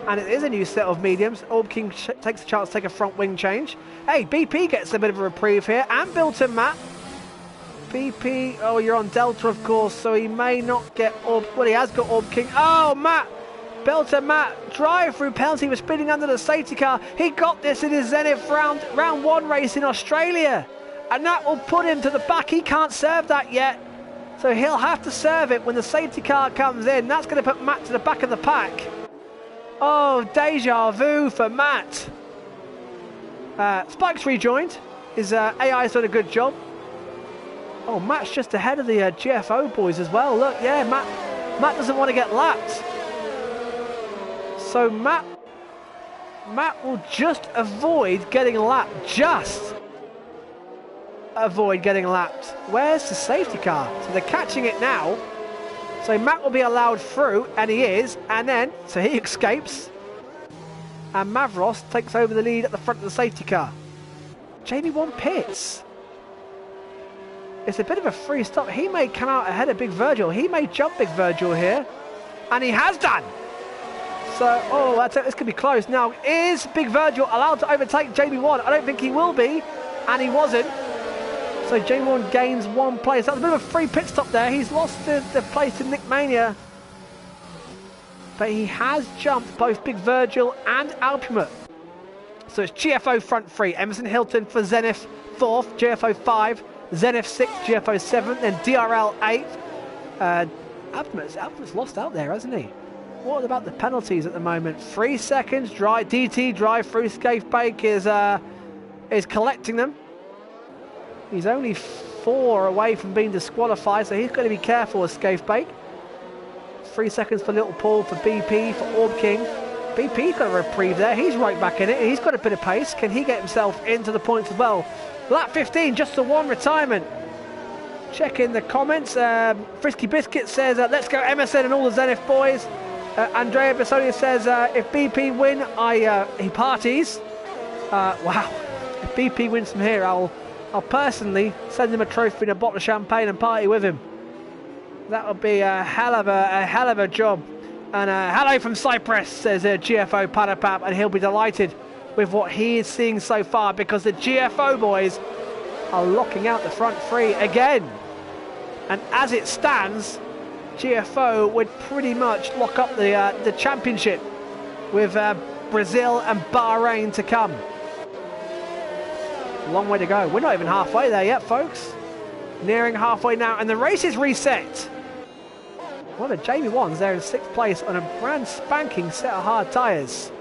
And it is a new set of mediums. Orb King takes a chance to take a front wing change. Hey, BP gets a bit of a reprieve here. And Bilton Matt. BP, oh, you're on Delta, of course, so he may not get Orb. Well, he has got Orb King. Oh, Matt. Belter Matt, drive-through penalty for spinning under the safety car. He got this in his Zenith round 1 race in Australia. And that will put him to the back. He can't serve that yet. So he'll have to serve it when the safety car comes in. That's going to put Matt to the back of the pack. Oh, deja vu for Matt. Spike's rejoined. His AI's done a good job. Oh, Matt's just ahead of the GFO boys as well. Look, yeah, Matt doesn't want to get lapped. So Matt will just avoid getting lapped. Just avoid getting lapped. Where's the safety car? So they're catching it now. So Matt will be allowed through, and he is. And then, so he escapes. And Mavros takes over the lead at the front of the safety car. JB1 pits. It's a bit of a free stop. He may come out ahead of Big Virgil. He may jump Big Virgil here. And he has done. So, oh, that's it. This could be close. Now, is Big Virgil allowed to overtake JB1? I don't think he will be. And he wasn't. So JB1 gains 1 place. That was a bit of a free pit stop there. He's lost the place to Nick Mania. But he has jumped both Big Virgil and Alpumut. So it's GFO front 3. Emerson Hilton for Zenith 4th. GFO 5. Zenith 6th. GFO 7th. Then DRL 8th. Alpumut's lost out there, hasn't he? What about the penalties at the moment? 3 seconds. DT drive through. Scaife Bake is collecting them. He's only 4 away from being disqualified, so he's going to be careful with Scaife Bake. 3 seconds for Little Paul, for BP, for Orb King. BP's got a reprieve there. He's right back in it. He's got a bit of pace. Can he get himself into the points as well? Lap 15, just the 1 retirement. Check in the comments. Frisky Biscuit says, let's go Emerson and all the Zenith boys. Andrea Bassonia says, if BP win, he parties. Wow. If BP wins from here, I'll personally send him a trophy and a bottle of champagne and party with him. That would be a hell of a job. And hello from Cyprus, says GFO Padapap, and he'll be delighted with what he is seeing so far because the GFO boys are locking out the front 3 again. And as it stands, GFO would pretty much lock up the championship with Brazil and Bahrain to come. Long way to go. We're not even halfway there yet, folks. Nearing halfway now, and the race is reset. Well, the JB1's there in 6th place on a brand spanking set of hard tyres.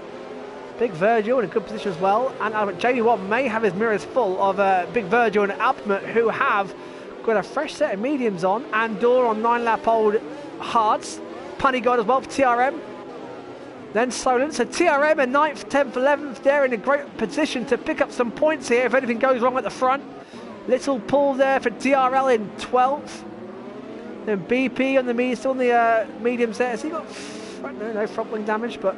Big Virgil in a good position as well, and JB1 may have his mirrors full of Big Virgil and Alpumut, who have got a fresh set of mediums on, and Door on 9-lap-old hards. Punny God as well for TRM. Then Solent, so TRM in 9th, 10th, 11th, they're in a great position to pick up some points here if anything goes wrong at the front. Little pull there for DRL in 12th. Then BP on the still on the mediums there. Has he got no front wing damage, but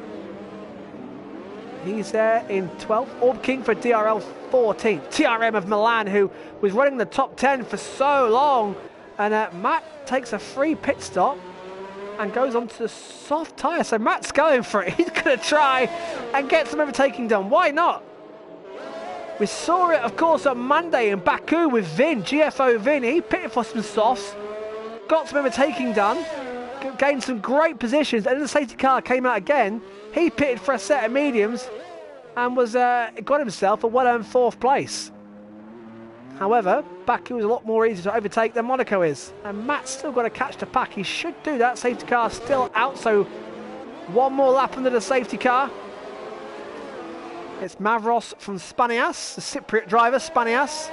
he's there in 12th. Orb King for DRL 14th. TRM of Milan, who was running the top 10 for so long. And Matt takes a free pit stop and goes on to the soft tyre. So Matt's going for it. He's going to try and get some overtaking done. Why not? We saw it, of course, on Monday in Baku with Vin, GFO Vin. He pitted for some softs. got some overtaking done, gained some great positions, and then the safety car came out again. He pitted for a set of mediums and was got himself a well-earned 4th place. However, Baku was a lot more easy to overtake than Monaco is. And Matt's still got to catch the pack. He should do that. Safety car still out, so one more lap under the safety car. It's Mavros from Spanias, the Cypriot driver, Spanias.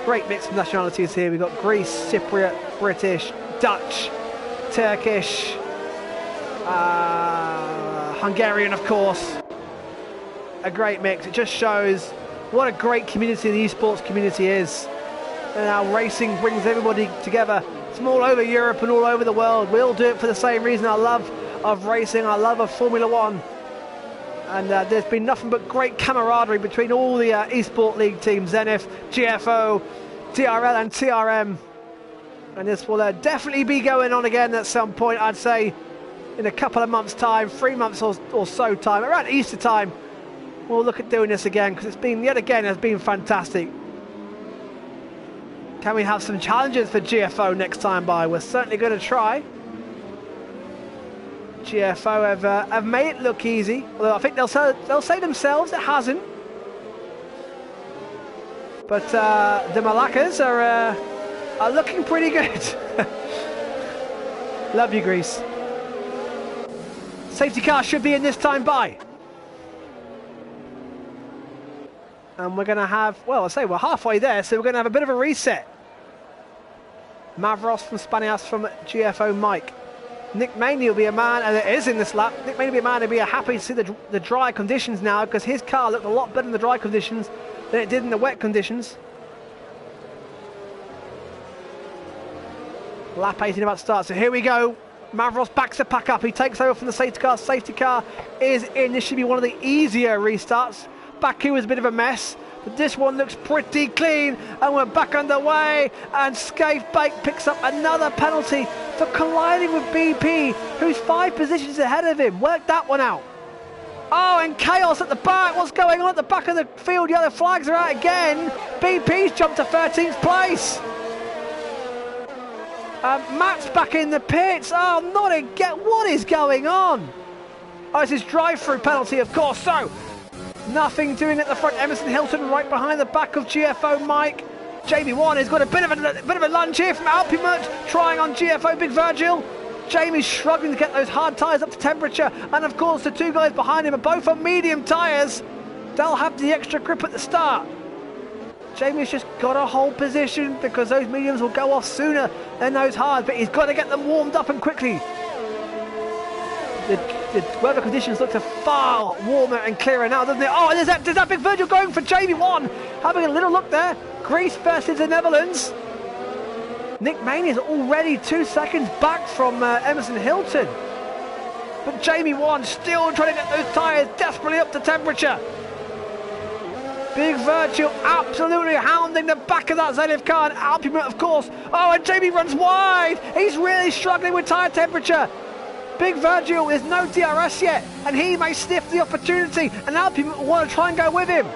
Great mix of nationalities here. We've got Greece, Cypriot, British, Dutch, Turkish, Hungarian, of course. A great mix. It just shows what a great community the esports community is, and how racing brings everybody together. It's from all over Europe and all over the world. We all do it for the same reason. Our love of racing, our love of Formula One. And there's been nothing but great camaraderie between all the eSport League teams, Zenith, GFO, DRL and TRM. And this will definitely be going on again at some point, I'd say, in a couple of months' time, 3 months or so time, around Easter time. We'll look at doing this again, because it's been, yet again, has been fantastic. Can we have some challenges for GFO next time by? We're certainly going to try. GFO have made it look easy, although I think they'll say themselves it hasn't. But the Malakas are looking pretty good. Love you, Greece. Safety car should be in this time by. And we're going to have, well, I say we're halfway there, so we're going to have a bit of a reset. Mavros from Spanias from GFO Mike. Nick Maney will be a man, and it is in this lap. Nick Maney will be a man who'll be happy to see the dry conditions now, because his car looked a lot better in the dry conditions than it did in the wet conditions. Lap 18 about to start, so here we go. Mavros backs the pack up. He takes over from the safety car. Safety car is in. This should be one of the easier restarts. Baku was a bit of a mess, but this one looks pretty clean, and we're back underway. And Scaife Bake picks up another penalty for colliding with BP, who's 5 positions ahead of him. Work that one out. Oh, and chaos at the back. What's going on at the back of the field? Yellow flags are out again. BP's jumped to 13th place. Matt's back in the pits. Oh, not again. What is going on? Oh, it's his drive-through penalty, of course. So, nothing doing at the front. Emerson Hilton right behind the back of GFO Mike. Jamie Warner's got a bit of a lunge here from Alpimut, trying on GFO Big Virgil. Jamie's struggling to get those hard tyres up to temperature, and of course the 2 guys behind him are both on medium tyres. They'll have the extra grip at the start. Jamie's just got to hold position, because those mediums will go off sooner than those hards, but he's got to get them warmed up and quickly. The weather conditions look far warmer and clearer now, doesn't it? Oh, there's that Big Virgil going for Jamie One, having a little look there. Greece versus the Netherlands. Nick Maney is already 2 seconds back from Emerson Hilton. But Jamie One still trying to get those tyres desperately up to temperature. Big Virgil absolutely hounding the back of that Zenith car, and Alpimut, of course. Oh, and Jamie runs wide. He's really struggling with tyre temperature. Big Virgil is no DRS yet, and he may sniff the opportunity, and Alpimut will want to try and go with him.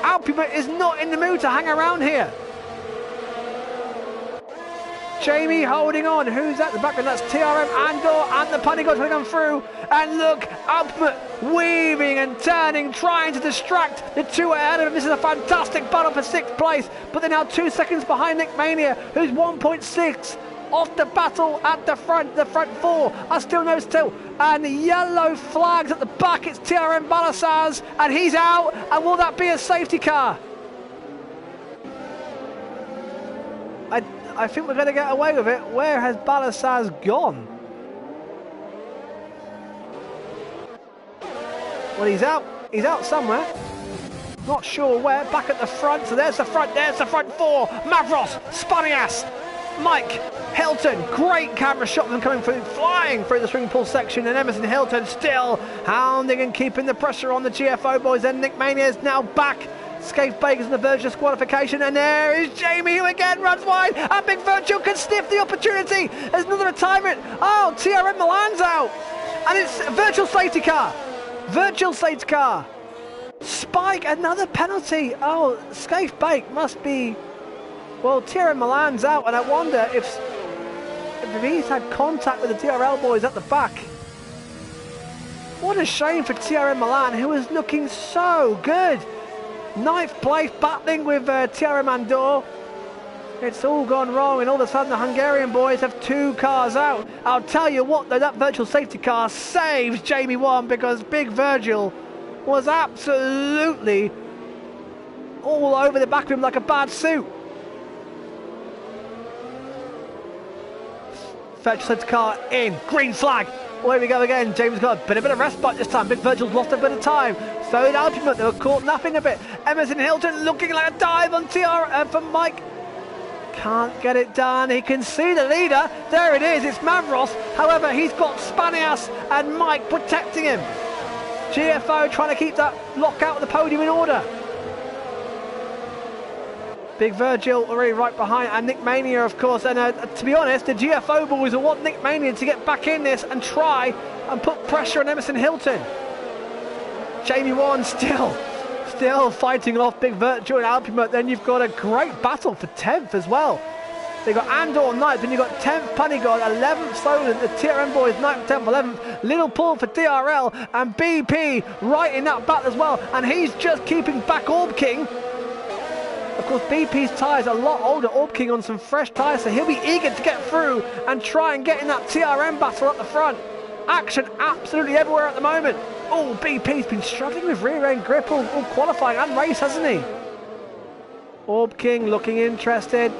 Alpimut is not in the mood to hang around here. Jamie holding on. Who's at the background? That's TRM, Andor, and the Panigot trying to come through. And look, Alpimut weaving and turning, trying to distract the 2 ahead of him. This is a fantastic battle for 6th place, but they're now 2 seconds behind Nick Mania, who's 1.6 off the battle at the front. The front 4 are still no still, and yellow flags at the back. It's TRM Balasaz, and he's out. And will that be a safety car? I think we're going to get away with it. Where has Balasaz gone? Well, he's out. He's out somewhere. Not sure where. Back at the front. So there's the front. There's the front 4. Mavros, Spanias, Mike, Hilton. Great camera shot of them coming through, flying through the swimming pool section. And Emerson Hilton still hounding and keeping the pressure on the GFO boys. And Nick Mania is now back. Scaife Baker's on the verge of disqualification, and there is Jamie, who again runs wide, and Big Virgil can sniff the opportunity. There's another retirement. Oh, TRM Milan's out, and it's a Virgil safety car. Virgil safety car. Spike, another penalty. Oh, Scaife Bake must be Well, TRM Milan's out, and I wonder if he's had contact with the TRL boys at the back. What a shame for TRM Milan, who was looking so good. 9th place, battling with TRM Andor. It's all gone wrong, and all of a sudden the Hungarian boys have 2 cars out. I'll tell you what, though, that virtual safety car saves Jamie Wan, because Big Virgil was absolutely all over the back of him like a bad suit. Virtual safety car in, green flag. Away we go again. James got a bit of a respite this time. Big Virgil's lost a bit of time. So did Alpine, they were caught napping a bit. Emerson Hilton looking like a dive on TR from Mike. Can't get it done. He can see the leader. There it is. It's Mavros. However, he's got Spanias and Mike protecting him. GFO trying to keep that lockout of the podium in order. Big Virgil already right behind, and Nick Mania, of course. And to be honest, the GFO boys will want Nick Mania to get back in this and try and put pressure on Emerson Hilton. Jamie Wan still fighting off Big Virgil and Alpine. Then you've got a great battle for 10th as well. They've got Andor 9th, then you've got 10th Punigod, 11th Solent, the TRM boys 9th, 10th, 11th. Little pull for DRL, and BP right in that battle as well. And he's just keeping back Orb King. Of course, BP's tyres are a lot older. Orb King on some fresh tyres, so he'll be eager to get through and try and get in that TRM battle at the front. Action absolutely everywhere at the moment. Oh, BP's been struggling with rear end grip all qualifying and race, hasn't he? Orb King looking interested.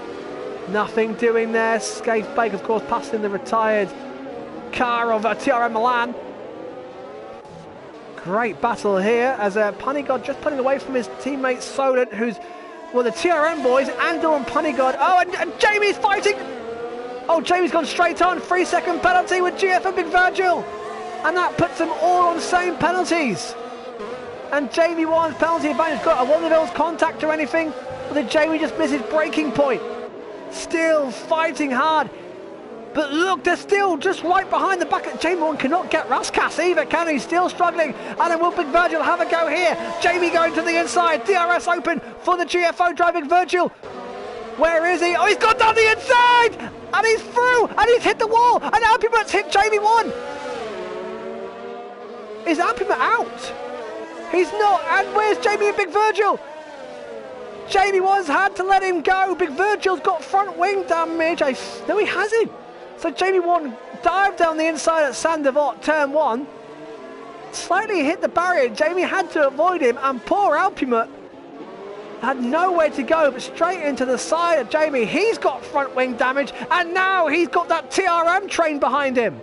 Nothing doing there. Scathe Bake, of course, passing the retired car of TRM Milan. Great battle here as Punigod just pulling away from his teammate Solent, who's, well, the TRM boys, Andor and Punigod. Oh, and Jamie's fighting. Oh, Jamie's gone straight on. 3-second penalty with GF and Big Virgil. And that puts them all on the same penalties. And Jamie Wan's penalty advantage. Got a Wanderville's contact or anything? Or did Jamie just miss his braking point? Still fighting hard. But look, they're still just right behind the back. Jamie Wan cannot get Raskas either, can he? Still struggling. And then will Big Virgil have a go here? Jamie going to the inside. DRS open for the GFO driving Virgil. Where is he? Oh, he's gone down the inside! And he's through! And he's hit the wall! And Alpimat's hit Jamie Wan! Is Alpimat out? He's not! And where's Jamie and Big Virgil? Jamie Wan's had to let him go. Big Virgil's got front wing damage. No, he hasn't. So Jamie Wan dived down the inside at Sandevot, turn 1. Slightly hit the barrier. Jamie had to avoid him, and poor Alpimat had nowhere to go but straight into the side of Jamie. He's got front wing damage, and now he's got that TRM train behind him.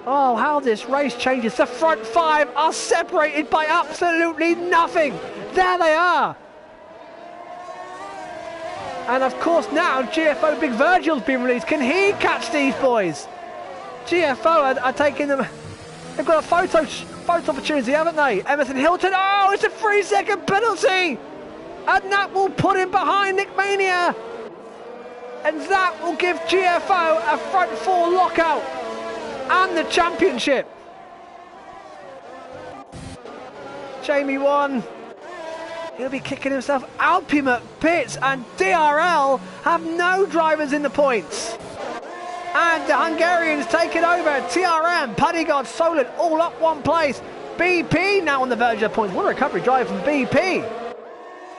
Oh, how this race changes. The front 5 are separated by absolutely nothing. There they are. And of course now GFO Big Virgil's been released. Can he catch these boys? GFO are taking them. They've got a photo opportunity, haven't they? Emerson Hilton. Oh, it's a 3-second penalty. And that will put him behind Nick Mania. And that will give GFO a front 4 lockout and the championship. Jamie Wan. He'll be kicking himself. Alpimat pits, and DRL have no drivers in the points. And the Hungarians take it over. TRM, Punigod, Solent, all up one place. BP now on the verge of the points. What a recovery drive from BP.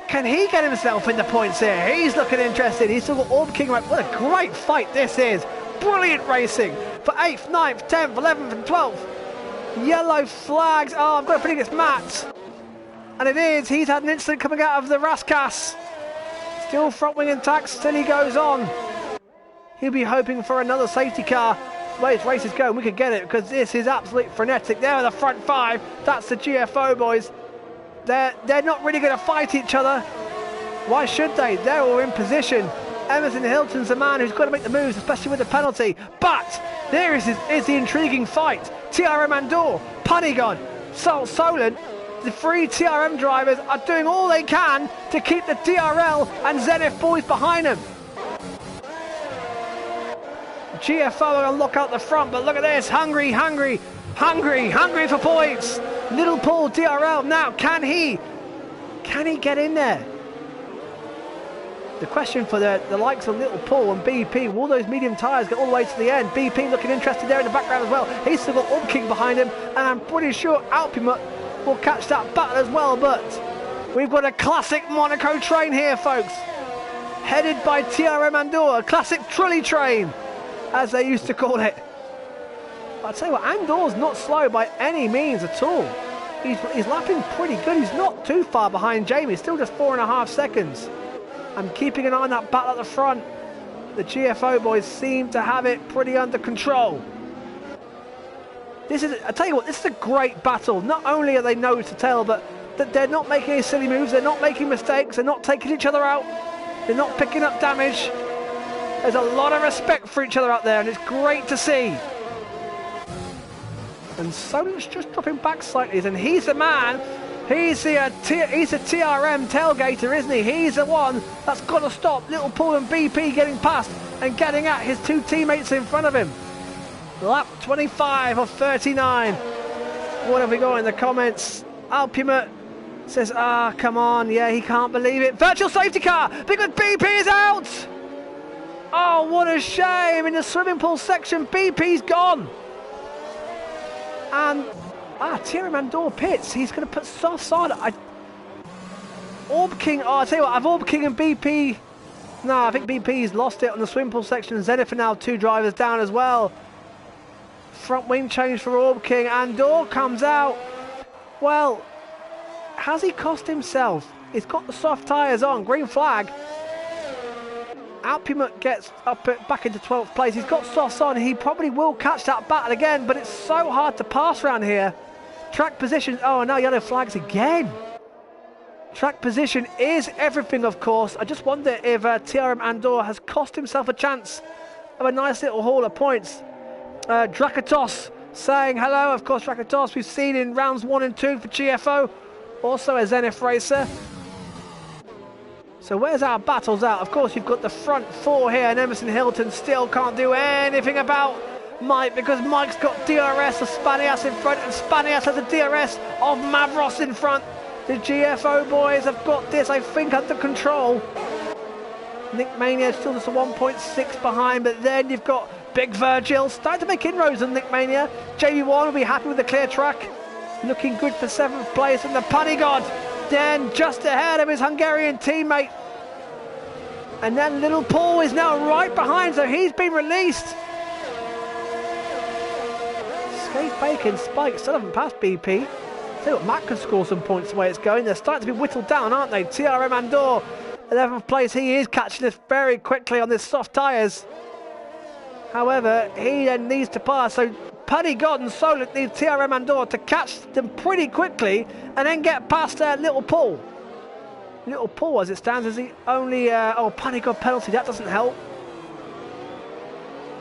Can he get himself in the points here? He's looking interested. He's still got Orb King right. What a great fight this is. Brilliant racing for 8th, 9th, 10th, 11th and 12th. Yellow flags. Oh, I've got to predict it's Matt. And it is. He's had an incident coming out of the Raskas. Still front wing intact. Still he goes on. He'll be hoping for another safety car. The way his race is going, we could get it, because this is absolutely frenetic. There are the front 5. That's the GFO boys. They're not really going to fight each other. Why should they? They're all in position. Emerson Hilton's the man who's got to make the moves, especially with the penalty. But there is the intriguing fight. TRM Andor, Punigod, Solent. The 3 TRM drivers are doing all they can to keep the DRL and ZF boys behind them. GFO are going to look out the front, but look at this. Hungry for points. Little Paul DRL now. Can he get in there? The question for the likes of Little Paul and BP, will those medium tyres get all the way to the end? BP looking interested there in the background as well. He's still got King behind him, and I'm pretty sure Alpimut will catch that battle as well, but we've got a classic Monaco train here, folks. Headed by TRM Andor, a classic trolley train, as they used to call it. I'll tell you what, Andor's not slow by any means at all. He's lapping pretty good. He's not too far behind Jamie, still just 4.5 seconds. I'm keeping an eye on that battle at the front. The GFO boys seem to have it pretty under control. I tell you what, this is a great battle. Not only are they nose to tail, but that they're not making any silly moves, they're not making mistakes, they're not taking each other out, they're not picking up damage. There's a lot of respect for each other out there, and it's great to see. And Solent's just dropping back slightly, and he's the man. He's a TRM tailgater, isn't he? He's the one that's got to stop Little Paul and BP getting past and getting at his two teammates in front of him. Lap 25 of 39. What have we got in the comments? Alpimut says, come on. Yeah, he can't believe it. Virtual safety car because BP is out. Oh, what a shame. In the swimming pool section, BP's gone. And TRM Andor pits. He's going to put softs on. Orb King. Oh, I tell you what, I've Orb King and BP. No, I think BP's lost it on the swimming pool section. Zenith are now 2 drivers down as well. Front wing change for Orb King. Andor comes out. Well, has he cost himself? He's got the soft tyres on. Green flag. Alpimut gets back into 12th place. He's got softs on. He probably will catch that battle again, but it's so hard to pass around here. Track position. Oh, now yellow flags again. Track position is everything, of course. I just wonder if TRM Andor has cost himself a chance of a nice little haul of points. Drakatos saying hello. Of course, Drakatos we've seen in rounds 1 and 2 for GFO. Also a Zenith racer. So where's our battles out? Of course, you've got the front 4 here, and Emerson Hilton still can't do anything about Mike because Mike's got DRS of Spanias in front, and Spanias has the DRS of Mavros in front. The GFO boys have got this, I think, under control. Nick Mania still just a 1.6 behind, but then you've got Big Virgil starting to make inroads on Nick Mania. JB1 will be happy with the clear track. Looking good for 7th place, and the Punny God then just ahead of his Hungarian teammate. And then Little Paul is now right behind, so he's been released. Skate Bacon, Spike still haven't passed BP. See what, Matt can score some points the way it's going. They're starting to be whittled down, aren't they? TRM Andor, 11th place. He is catching this very quickly on this soft tyres. However, he then needs to pass. So Punny God and Solent need TRM Andor to catch them pretty quickly and then get past Little Paul. Little Paul, as it stands, is the only... Punny God penalty. That doesn't help.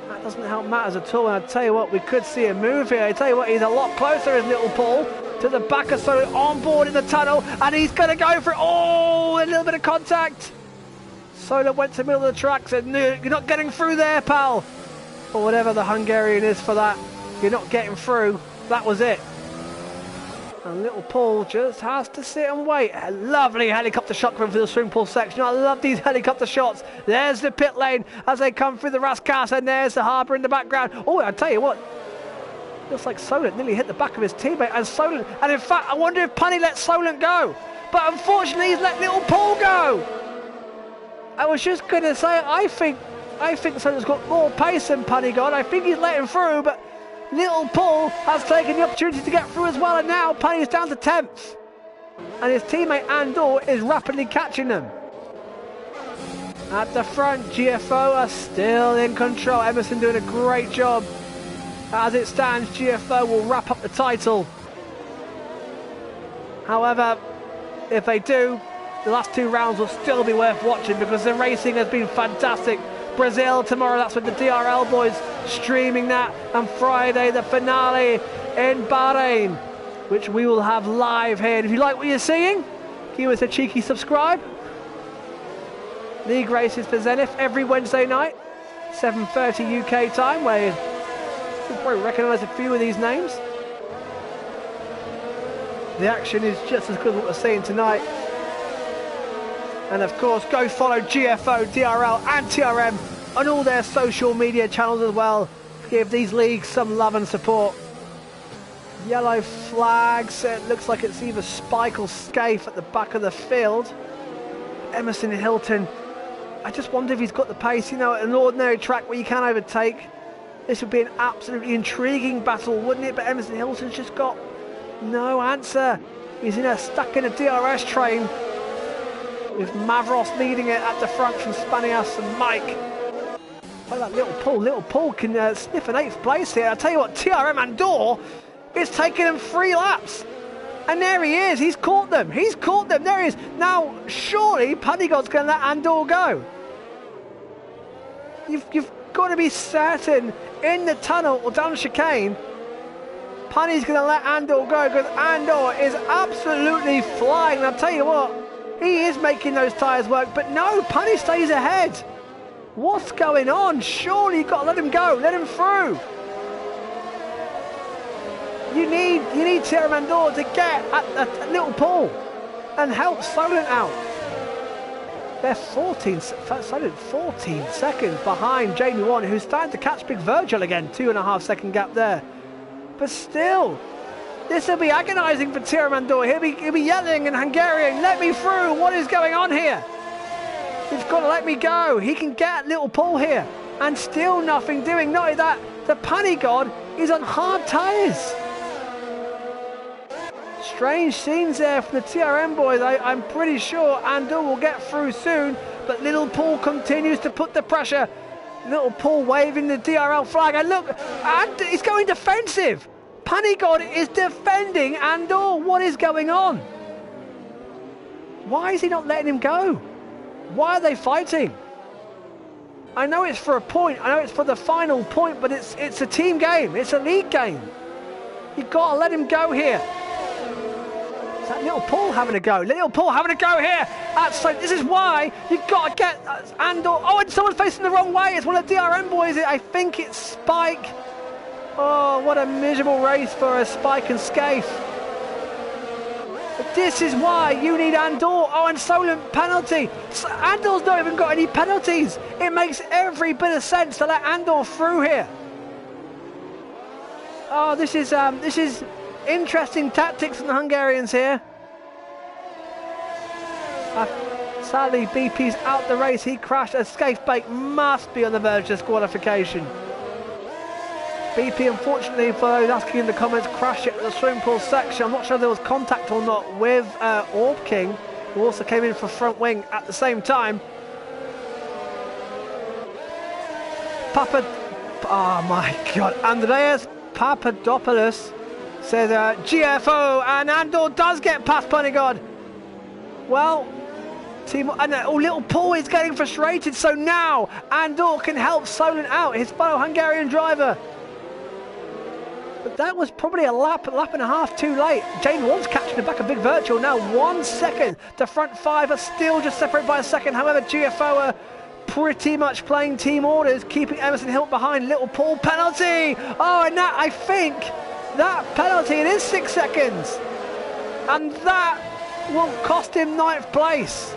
That doesn't help matters at all. And I tell you what, we could see a move here. I tell you what, he's a lot closer, is Little Paul, to the back of Solent on board in the tunnel. And he's going to go for it. Oh, a little bit of contact. Solent went to the middle of the track, said, no, you're not getting through there, pal. Or whatever the Hungarian is for that. You're not getting through. That was it. And Little Paul just has to sit and wait. A lovely helicopter shot coming through the swimming pool section. I love these helicopter shots. There's the pit lane as they come through the Raskas, and there's the harbour in the background. Oh, I tell you what, looks like Solent nearly hit the back of his teammate. And in fact, I wonder if Punny let Solent go. But unfortunately, he's let Little Paul go. I was just going to say, I think Solent's got more pace than Punny God. I think he's let him through, but Little Paul has taken the opportunity to get through as well, and now Punny's down to 10th. And his teammate Andor is rapidly catching them. At the front, GFO are still in control. Emerson doing a great job. As it stands, GFO will wrap up the title. However, if they do, the last 2 rounds will still be worth watching because the racing has been fantastic. Brazil tomorrow, that's with the DRL boys streaming that, and Friday the finale in Bahrain, which we will have live here. And if you like what you're seeing, give us a cheeky subscribe. League races for Zenith every Wednesday night, 7:30 UK time, where you'll probably recognise a few of these names. The action is just as good as what we're seeing tonight. And of course, go follow GFO, DRL and TRM on all their social media channels as well. Give these leagues some love and support. Yellow flags. It looks like it's either Spike or Scaife at the back of the field. Emerson Hilton, I just wonder if he's got the pace. You know, at an ordinary track where you can overtake, this would be an absolutely intriguing battle, wouldn't it? But Emerson Hilton's just got no answer. He's stuck in a DRS train with Mavros leading it at the front from Spanias and Mike. Oh, that Little Paul can sniff an 8th place here. I tell you what, TRM Andor is taking them 3 laps. And there he is, he's caught them, there he is. Now, surely Panigod's going to let Andor go. You've got to be certain in the tunnel or down the chicane, Punny's going to let Andor go, because Andor is absolutely flying. And I'll tell you what, he is making those tyres work, but no, Punny stays ahead. What's going on? Surely you've got to let him go, let him through. You need TRM Andor to get at Little Paul and help Solent out. They're 14 seconds behind Jamie Warner, who's starting to catch Big Virgil again. 2.5 second gap there. But still, this will be agonising for TRM Andor. He'll be yelling in Hungarian, let me through, what is going on here? You've got to let me go. He can get Little Paul here. And still nothing doing. Not only that, the Panigod is on hard tyres. Strange scenes there from the TRM boys. I'm pretty sure Andor will get through soon, but Little Paul continues to put the pressure. Little Paul waving the DRL flag, and look, and he's going defensive. Panigod is defending Andor. What is going on? Why is he not letting him go? Why are they fighting? I know it's for a point, I know it's for the final point, but it's a team game, it's a league game. You've got to let him go here. Is that Little Paul having a go? Little Paul having a go here. So this is why you've got to get Andor. Oh, and someone's facing the wrong way. It's one of the DRM boys. I think it's Spike. Oh, what a miserable race for Spike and Scaife. But this is why you need Andor. Oh, and Solent penalty. Andor's not even got any penalties. It makes every bit of sense to let Andor through here. Oh, this is interesting tactics from the Hungarians here. Sadly, BP's out the race. He crashed. Scaife Bake must be on the verge of disqualification. BP, unfortunately, for those asking in the comments, crashed it at the swimming pool section. I'm not sure if there was contact or not with Orb King, who also came in for front wing at the same time. Oh my God, Andreas Papadopoulos says GFO, and Andor does get past Panigod. Well, Little Paul is getting frustrated, so now Andor can help Solent out, his fellow Hungarian driver. But that was probably a lap and a half too late. Jane Ward's catching the back of Big Virtual now. 1 second. The front 5 are still just separated by a second. However, GFO are pretty much playing team orders, keeping Emerson Hill behind. Little Paul penalty. Oh, and that, I think, that penalty, it is 6 seconds. And that will cost him 9th place.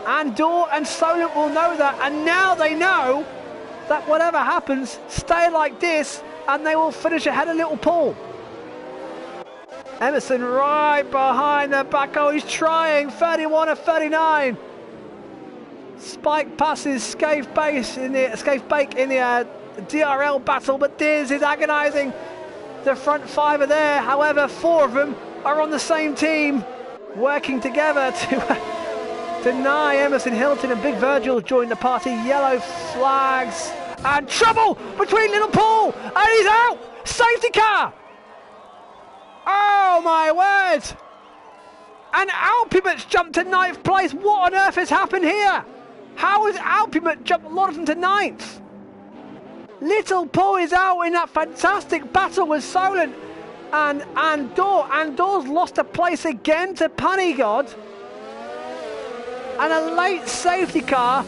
Andor and Solent will know that. And now they know that whatever happens, stay like this, and they will finish ahead of Little Paul. Emerson right behind the back. Oh, he's trying. 31 of 39. Spike passes Scaife Bake in the DRL battle, but Diz is agonising. The front 5 are there. However, 4 of them are on the same team, working together to deny Emerson Hilton, and Big Virgil join the party. Yellow flags. And trouble between Little Paul, and he's out. Safety car. Oh my word. And Alpimut's jumped to 9th place. What on earth has happened here? How has Alpimut jumped a lot of them to 9th? Little Paul is out in that fantastic battle with Solent. And Andor's lost a place again to Panigod. And a late safety car.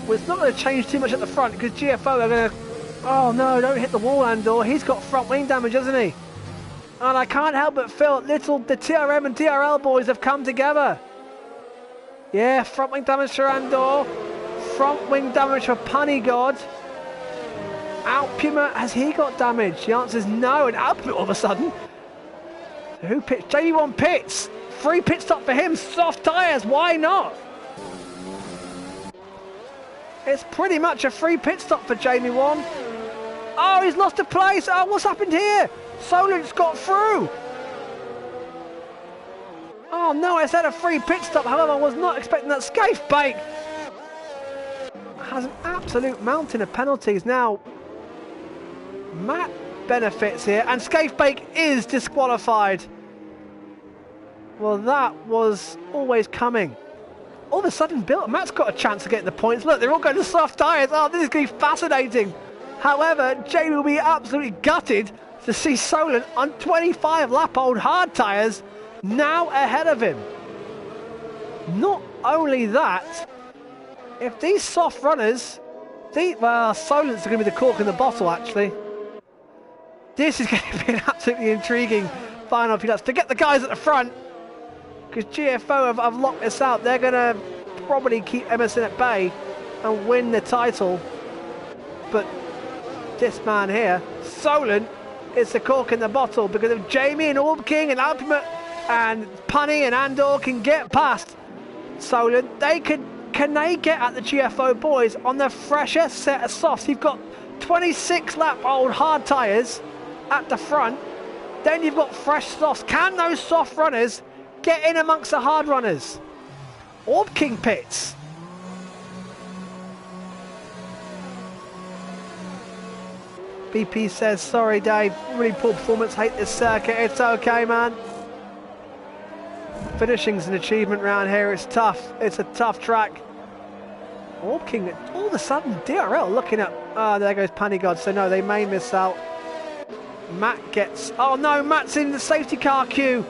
Well, it's not going to change too much at the front, because GFO are going to... Oh no, don't hit the wall, Andor. He's got front wing damage, hasn't he? And I can't help but feel the TRM and DRL boys have come together. Yeah, front wing damage for Andor. Front wing damage for Punigod. Alpuma, has he got damage? The answer is no, and Alpuma all of a sudden. So who pits? JB1 pits. Free pit stop for him. Soft tyres, why not? It's pretty much a free pit stop for JB1. Oh, he's lost a place. Oh, what's happened here? Solent's got through. Oh no, I said a free pit stop. However, I was not expecting that. Scafebake has an absolute mountain of penalties. Now, Matt benefits here, and Scafebake is disqualified. Well, that was always coming. All of a sudden, Matt's got a chance of getting the points. Look, they're all going to soft tyres. Oh, this is going to be fascinating. However, Jamie will be absolutely gutted to see Solent on 25-lap-old hard tyres now ahead of him. Not only that, if these soft runners, well, Solent's going to be the cork in the bottle, actually. This is going to be an absolutely intriguing final few laps. To get the guys at the front, because GFO have locked this out. They're going to probably keep Emerson at bay and win the title. But this man here, Solent, is the cork in the bottle, because if Jamie and Orb King and Alpima and Punny and Andor can get past Solent, can they get at the GFO boys on the fresher set of softs? You've got 26-lap-old hard tyres at the front, then you've got fresh softs. Can those soft runners get in amongst the hard runners? Orb King pits. BP says, sorry Dave, really poor performance, hate this circuit. It's okay, man. Finishing's an achievement round here. It's tough. It's a tough track. Orb King, all of a sudden, DRL looking at, there goes Punigod. So no, they may miss out. Matt gets, oh no, Matt's in the safety car queue.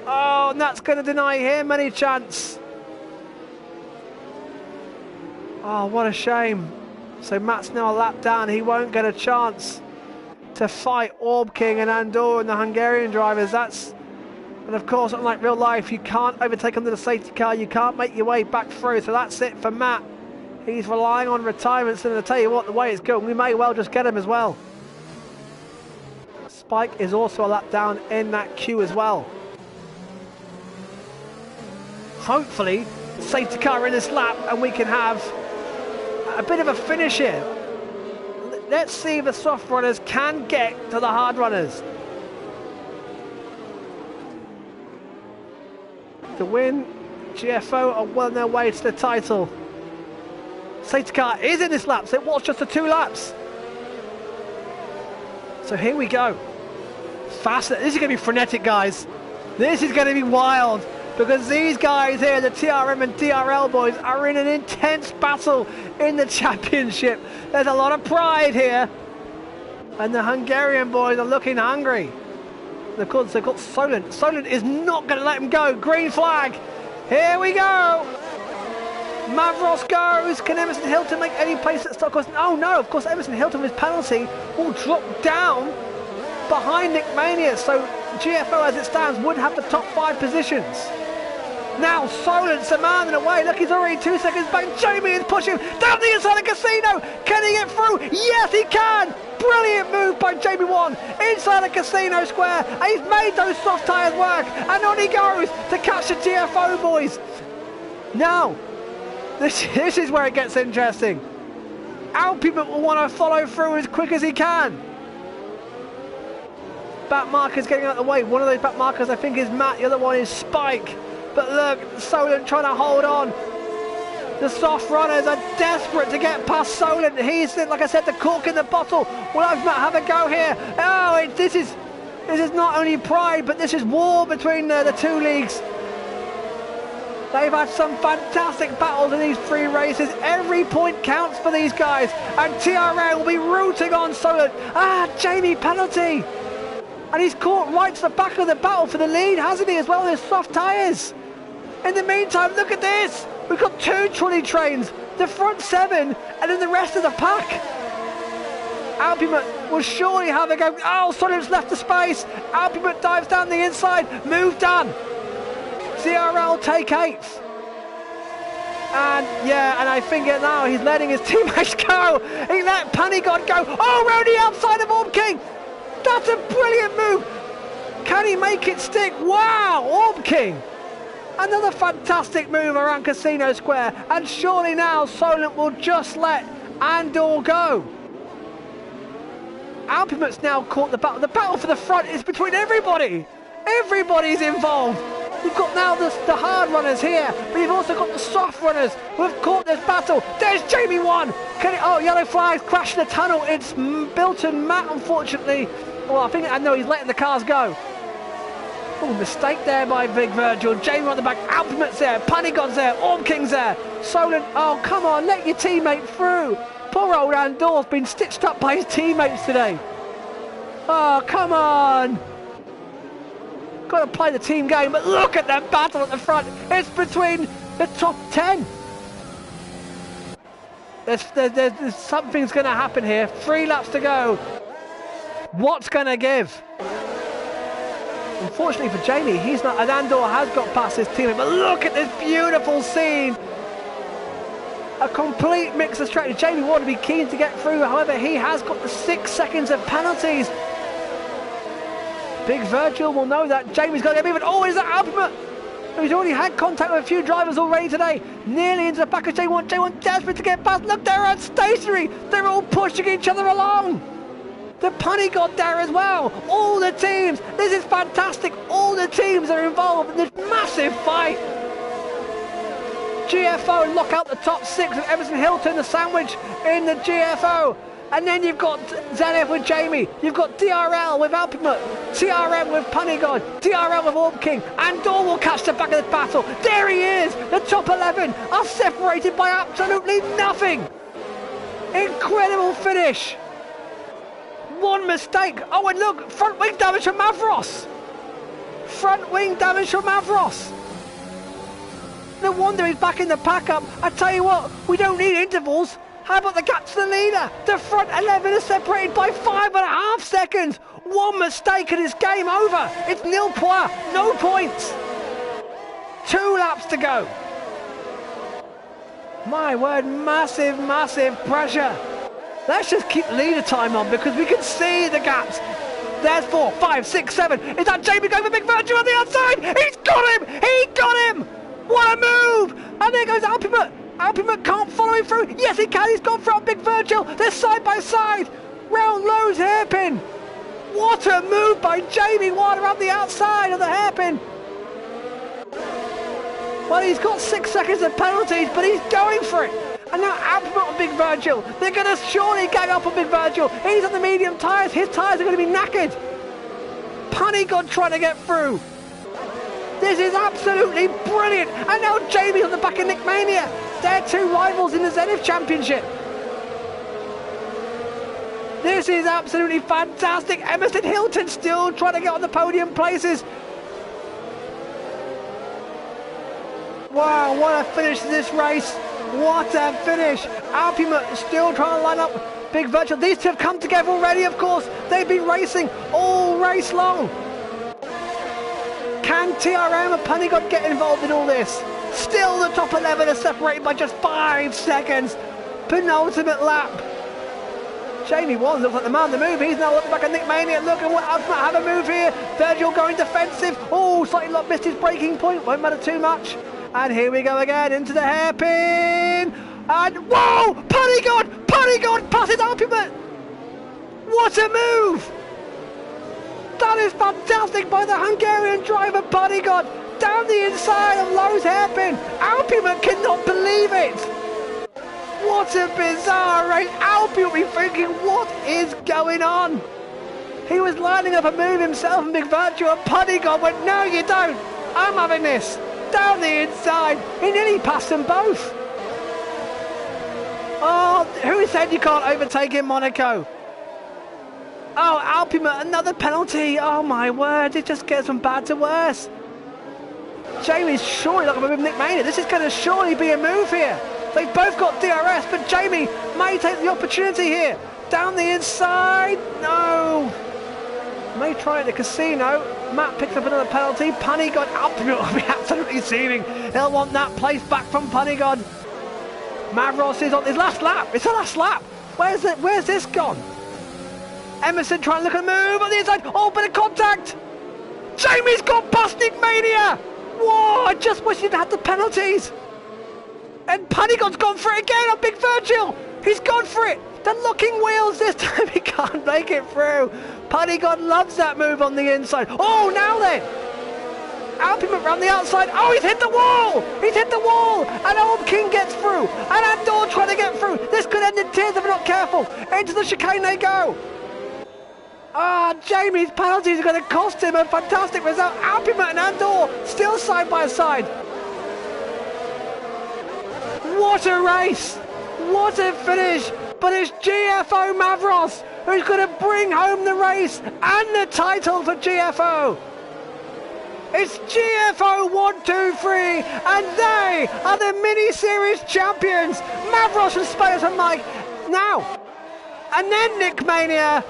Oh, and that's going to deny him any chance. Oh, what a shame. So Matt's now a lap down. He won't get a chance to fight Orb King and Andor and the Hungarian drivers. And of course, unlike real life, you can't overtake under the safety car. You can't make your way back through. So that's it for Matt. He's relying on retirements, and I'll tell you what, the way it's going, we may well just get him as well. Spike is also a lap down in that queue as well. Hopefully, safety car in this lap, and we can have a bit of a finish here. Let's see if the soft runners can get to the hard runners. To win, GFO are well on their way to the title. Safety car is in this lap, so it was just the 2 laps. So here we go. Fast. This is going to be frenetic, guys. This is going to be wild, because these guys here, the TRM and DRL boys, are in an intense battle in the championship. There's a lot of pride here, and the Hungarian boys are looking hungry. And of course, they've got Solent. Solent is not going to let him go. Green flag. Here we go. Mavros goes. Can Emerson Hilton make any place at start? Oh no, of course Emerson Hilton with penalty will drop down behind Nick Mania. So GFO as it stands would have the top 5 positions. Now Solent's a man in a way. Look, he's already 2 seconds back. Jamie is pushing down the inside of the casino. Can he get through? Yes, he can. Brilliant move by JB1 inside the casino square. And he's made those soft tyres work. And on he goes to catch the GFO boys. Now, this is where it gets interesting. Alpine will want to follow through as quick as he can. Back markers getting out of the way. One of those back markers I think is Matt. The other one is Spike. But look, Solent trying to hold on. The soft runners are desperate to get past Solent. He's, like I said, the cork in the bottle. Will Matt have a go here? Oh, this is not only pride, but this is war between the 2 leagues. They've had some fantastic battles in these 3 races. Every point counts for these guys. And TRA will be rooting on Solent. Jamie penalty. And he's caught right to the back of the battle for the lead, hasn't he, as well as soft tyres. In the meantime, look at this. We've got 2 trolley trains, the front 7, and then the rest of the pack. Alpimut will surely have a go. Oh, Solid's left the space. Alpimut dives down the inside. Move done. TRL take 8th. And yeah, and I think now he's letting his teammates go. He let Panigod go. Oh, round the outside of Orb King. That's a brilliant move. Can he make it stick? Wow, Orb King. Another fantastic move around Casino Square. And surely now Solent will just let Andor go. Alpimut's now caught the battle. The battle for the front is between everybody. Everybody's involved. You've got now the hard runners here, but you've also got the soft runners who have caught this battle. There's Jamie 1. Oh, yellow flags crashing the tunnel. It's Bilton Matt, unfortunately. Well, I know he's letting the cars go. Oh, mistake there by Big Virgil. Jamie on the back. Alpimut's there. Panigod's there. Orb King's there. Solent. Oh, come on. Let your teammate through. Poor old Andor's been stitched up by his teammates today. Oh, come on. Got to play the team game, but look at that battle at the front. It's between the top 10. There's something's going to happen here. 3 laps to go. What's going to give? Unfortunately for Jamie, he's not. And Andor has got past his teammate, but look at this beautiful scene. A complete mix of strategy. Jamie wanted to be keen to get through, however, he has got the 6 seconds of penalties. Big Virgil will know that. Jamie's got to get moving. Oh, is that Alpimut? He's already had contact with a few drivers already today. Nearly into the back of J1. J1 desperate to get past. Look, they're stationary. They're all pushing each other along. The punny got there as well. All the teams. This is fantastic. All the teams are involved in this massive fight. GFO lock out the top 6 with Emerson Hilton, the sandwich in the GFO. And then you've got Zenith with Jamie, you've got DRL with Alpimut, TRM with Punigod, DRL with Orb King, Andor will catch the back of the battle. There he is! The top 11 are separated by absolutely nothing! Incredible finish! One mistake. Oh, and look, front wing damage from Mavros! Front wing damage from Mavros! No wonder he's back in the pack up. I tell you what, we don't need intervals. How about the gap to the leader? The front 11 is separated by 5.5 seconds. One mistake and it's game over. It's nil points, no points. 2 laps to go. My word, massive, massive pressure. Let's just keep leader time on because we can see the gaps. There's 4, 5, 6, 7. Is that Jamie going for Big Virgil on the outside? He's got him! He got him! What a move! And there goes Alpimut. Alpimut can't follow him through. Yes, he can. He's gone for a Big Virgil. They're side by side. Round Lowe's hairpin. What a move by Jamie Ward around the outside of the hairpin. Well, he's got 6 seconds of penalties, but he's going for it. And now Alpimut and Big Virgil. They're going to surely gang up on Big Virgil. He's on the medium tyres. His tyres are going to be knackered. Punigod trying to get through. This is absolutely brilliant. And now Jamie's on the back of Nick Mania. They're 2 rivals in the Zenith Championship. This is absolutely fantastic. Emerson Hilton still trying to get on the podium places. Wow, what a finish to this race. What a finish. Alpimut still trying to line up Big Virgil. These 2 have come together already, of course. They've been racing all race long. Can TRM and Punigod get involved in all this? Still the top 11 are separated by just 5 seconds. Penultimate lap. Jamie Wan looks like the man on the move. He's now looking back at Nick Mania. Look at what Alpimut have a move here. Virgil going defensive. Oh, slightly missed his braking point. Won't matter too much. And here we go again into the hairpin. And whoa! Punigod! Punigod passes Alpimut. What a move! That is fantastic by the Hungarian driver Punigod. Down the inside of Lowe's hairpin. Alpimut cannot believe it. What a bizarre race. Alpimut be thinking, what is going on? He was lining up a move himself and Big Virtue, and Punigod went, no you don't. I'm having this. Down the inside. He nearly passed them both. Oh, who said you can't overtake in Monaco? Oh, Alpimut, another penalty. Oh my word, it just gets from bad to worse. Jamie's surely not going to move Nick Mania. This is going to surely be a move here. They've both got DRS, but Jamie may take the opportunity here. Down the inside. No. May try at the casino. Matt picks up another penalty. Panigod Ultimate will be absolutely seething. He'll want that place back from Panigod. Mavros is on his last lap. It's the last lap. Where's this gone? Emerson trying to look at the move on the inside. Oh, bit of contact. Jamie's got past Nick Mania. Whoa, I just wish he'd had the penalties. And Panigod's gone for it again on Big Virgil. He's gone for it. The locking wheels this time. He can't make it through. Panigod loves that move on the inside. Oh, now then. Alpiment round the outside. Oh, he's hit the wall. He's hit the wall. And Old King gets through. And Andor trying to get through. This could end in tears if we're not careful. Into the chicane they go. Ah, Jamie's penalties are going to cost him a fantastic result. Alpiment and Andor still side by side. What a race. What a finish. But it's GFO Mavros who's going to bring home the race and the title for GFO. It's GFO 1, 2, 3, and they are the mini-series champions. Mavros and Spiders and Mike now. And then Nick Mania.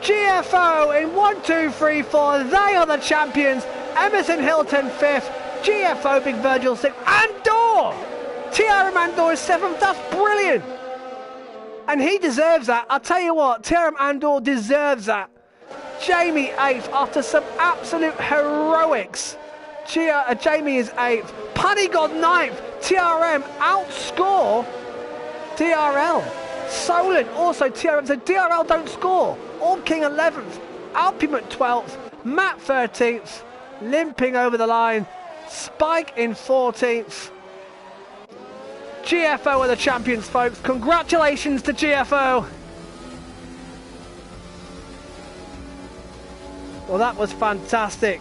GFO in 1, 2, 3, 4. They are the champions. Emerson Hilton 5th. GFO Big Virgil 6th. Andor. TRM Andor is 7th. That's brilliant. And he deserves that. I'll tell you what, TRM Andor deserves that. Jamie 8th after some absolute heroics. Jamie is 8th. Panigod 9th. TRM outscore DRL. Solent also TRM. So DRL don't score. All King 11th. Alpiment 12th. Matt 13th. Limping over the line. Spike in 14th. GFO are the champions, folks. Congratulations to GFO. Well, that was fantastic.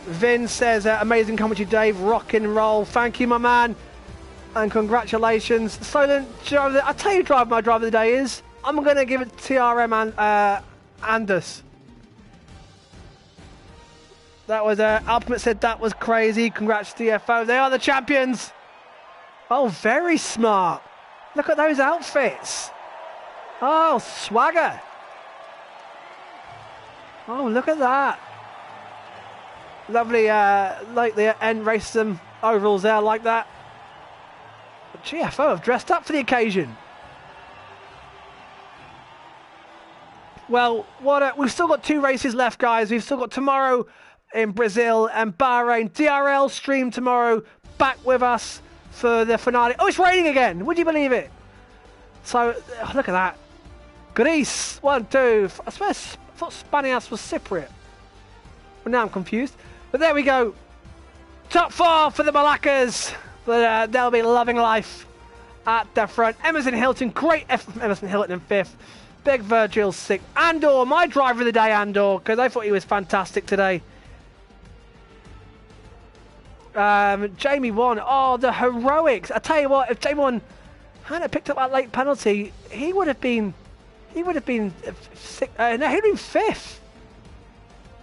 Vin says, amazing commentary, Dave. Rock and roll. Thank you, my man. And congratulations. Solent, I'll tell you who my driver of the day is. I'm going to give it to TRM and Anders. That was, Ultimate said that was crazy. Congrats to GFO. They are the champions. Oh, very smart. Look at those outfits. Oh, swagger. Oh, look at that. Lovely, like the end racism overalls there, like that. But GFO have dressed up for the occasion. Well, we've still got 2 races left, guys. We've still got tomorrow in Brazil and Bahrain. DRL stream tomorrow. Back with us for the finale. Oh, it's raining again. Would you believe it? So, oh, look at that. Greece. 1, 2. I thought Spanias was Cypriot. Well, now I'm confused. But there we go. Top 4 for the Malaccas. But they'll be loving life at the front. Emerson Hilton. Great effort from Emerson Hilton in 5th. Big Virgil 6th. Andor. My driver of the day, Andor. Because I thought he was fantastic today. Jamie 1. Oh, the heroics. I tell you what, if Jamie 1 hadn't picked up that late penalty, he would have been 5th.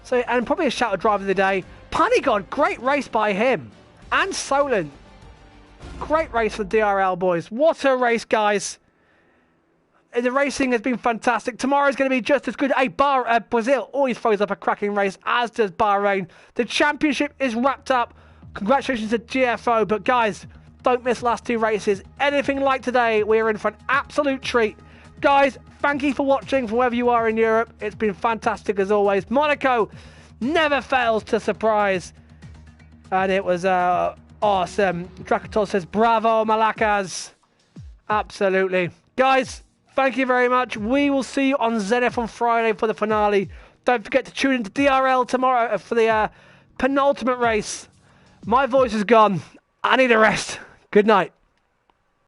So, and probably a shout of driver of the day. Panigod, great race by him. And Solent. Great race for the DRL boys. What a race, guys. The racing has been fantastic. Tomorrow's going to be just as good. Hey, Brazil always throws up a cracking race, as does Bahrain. The championship is wrapped up. Congratulations to GFO. But guys, don't miss last 2 races. Anything like today, we're in for an absolute treat. Guys, thank you for watching from wherever you are in Europe. It's been fantastic as always. Monaco never fails to surprise. And it was awesome. Drakator says, bravo, Malaccas. Absolutely. Guys, thank you very much. We will see you on Zenith on Friday for the finale. Don't forget to tune into DRL tomorrow for the penultimate race. My voice is gone. I need a rest. Good night.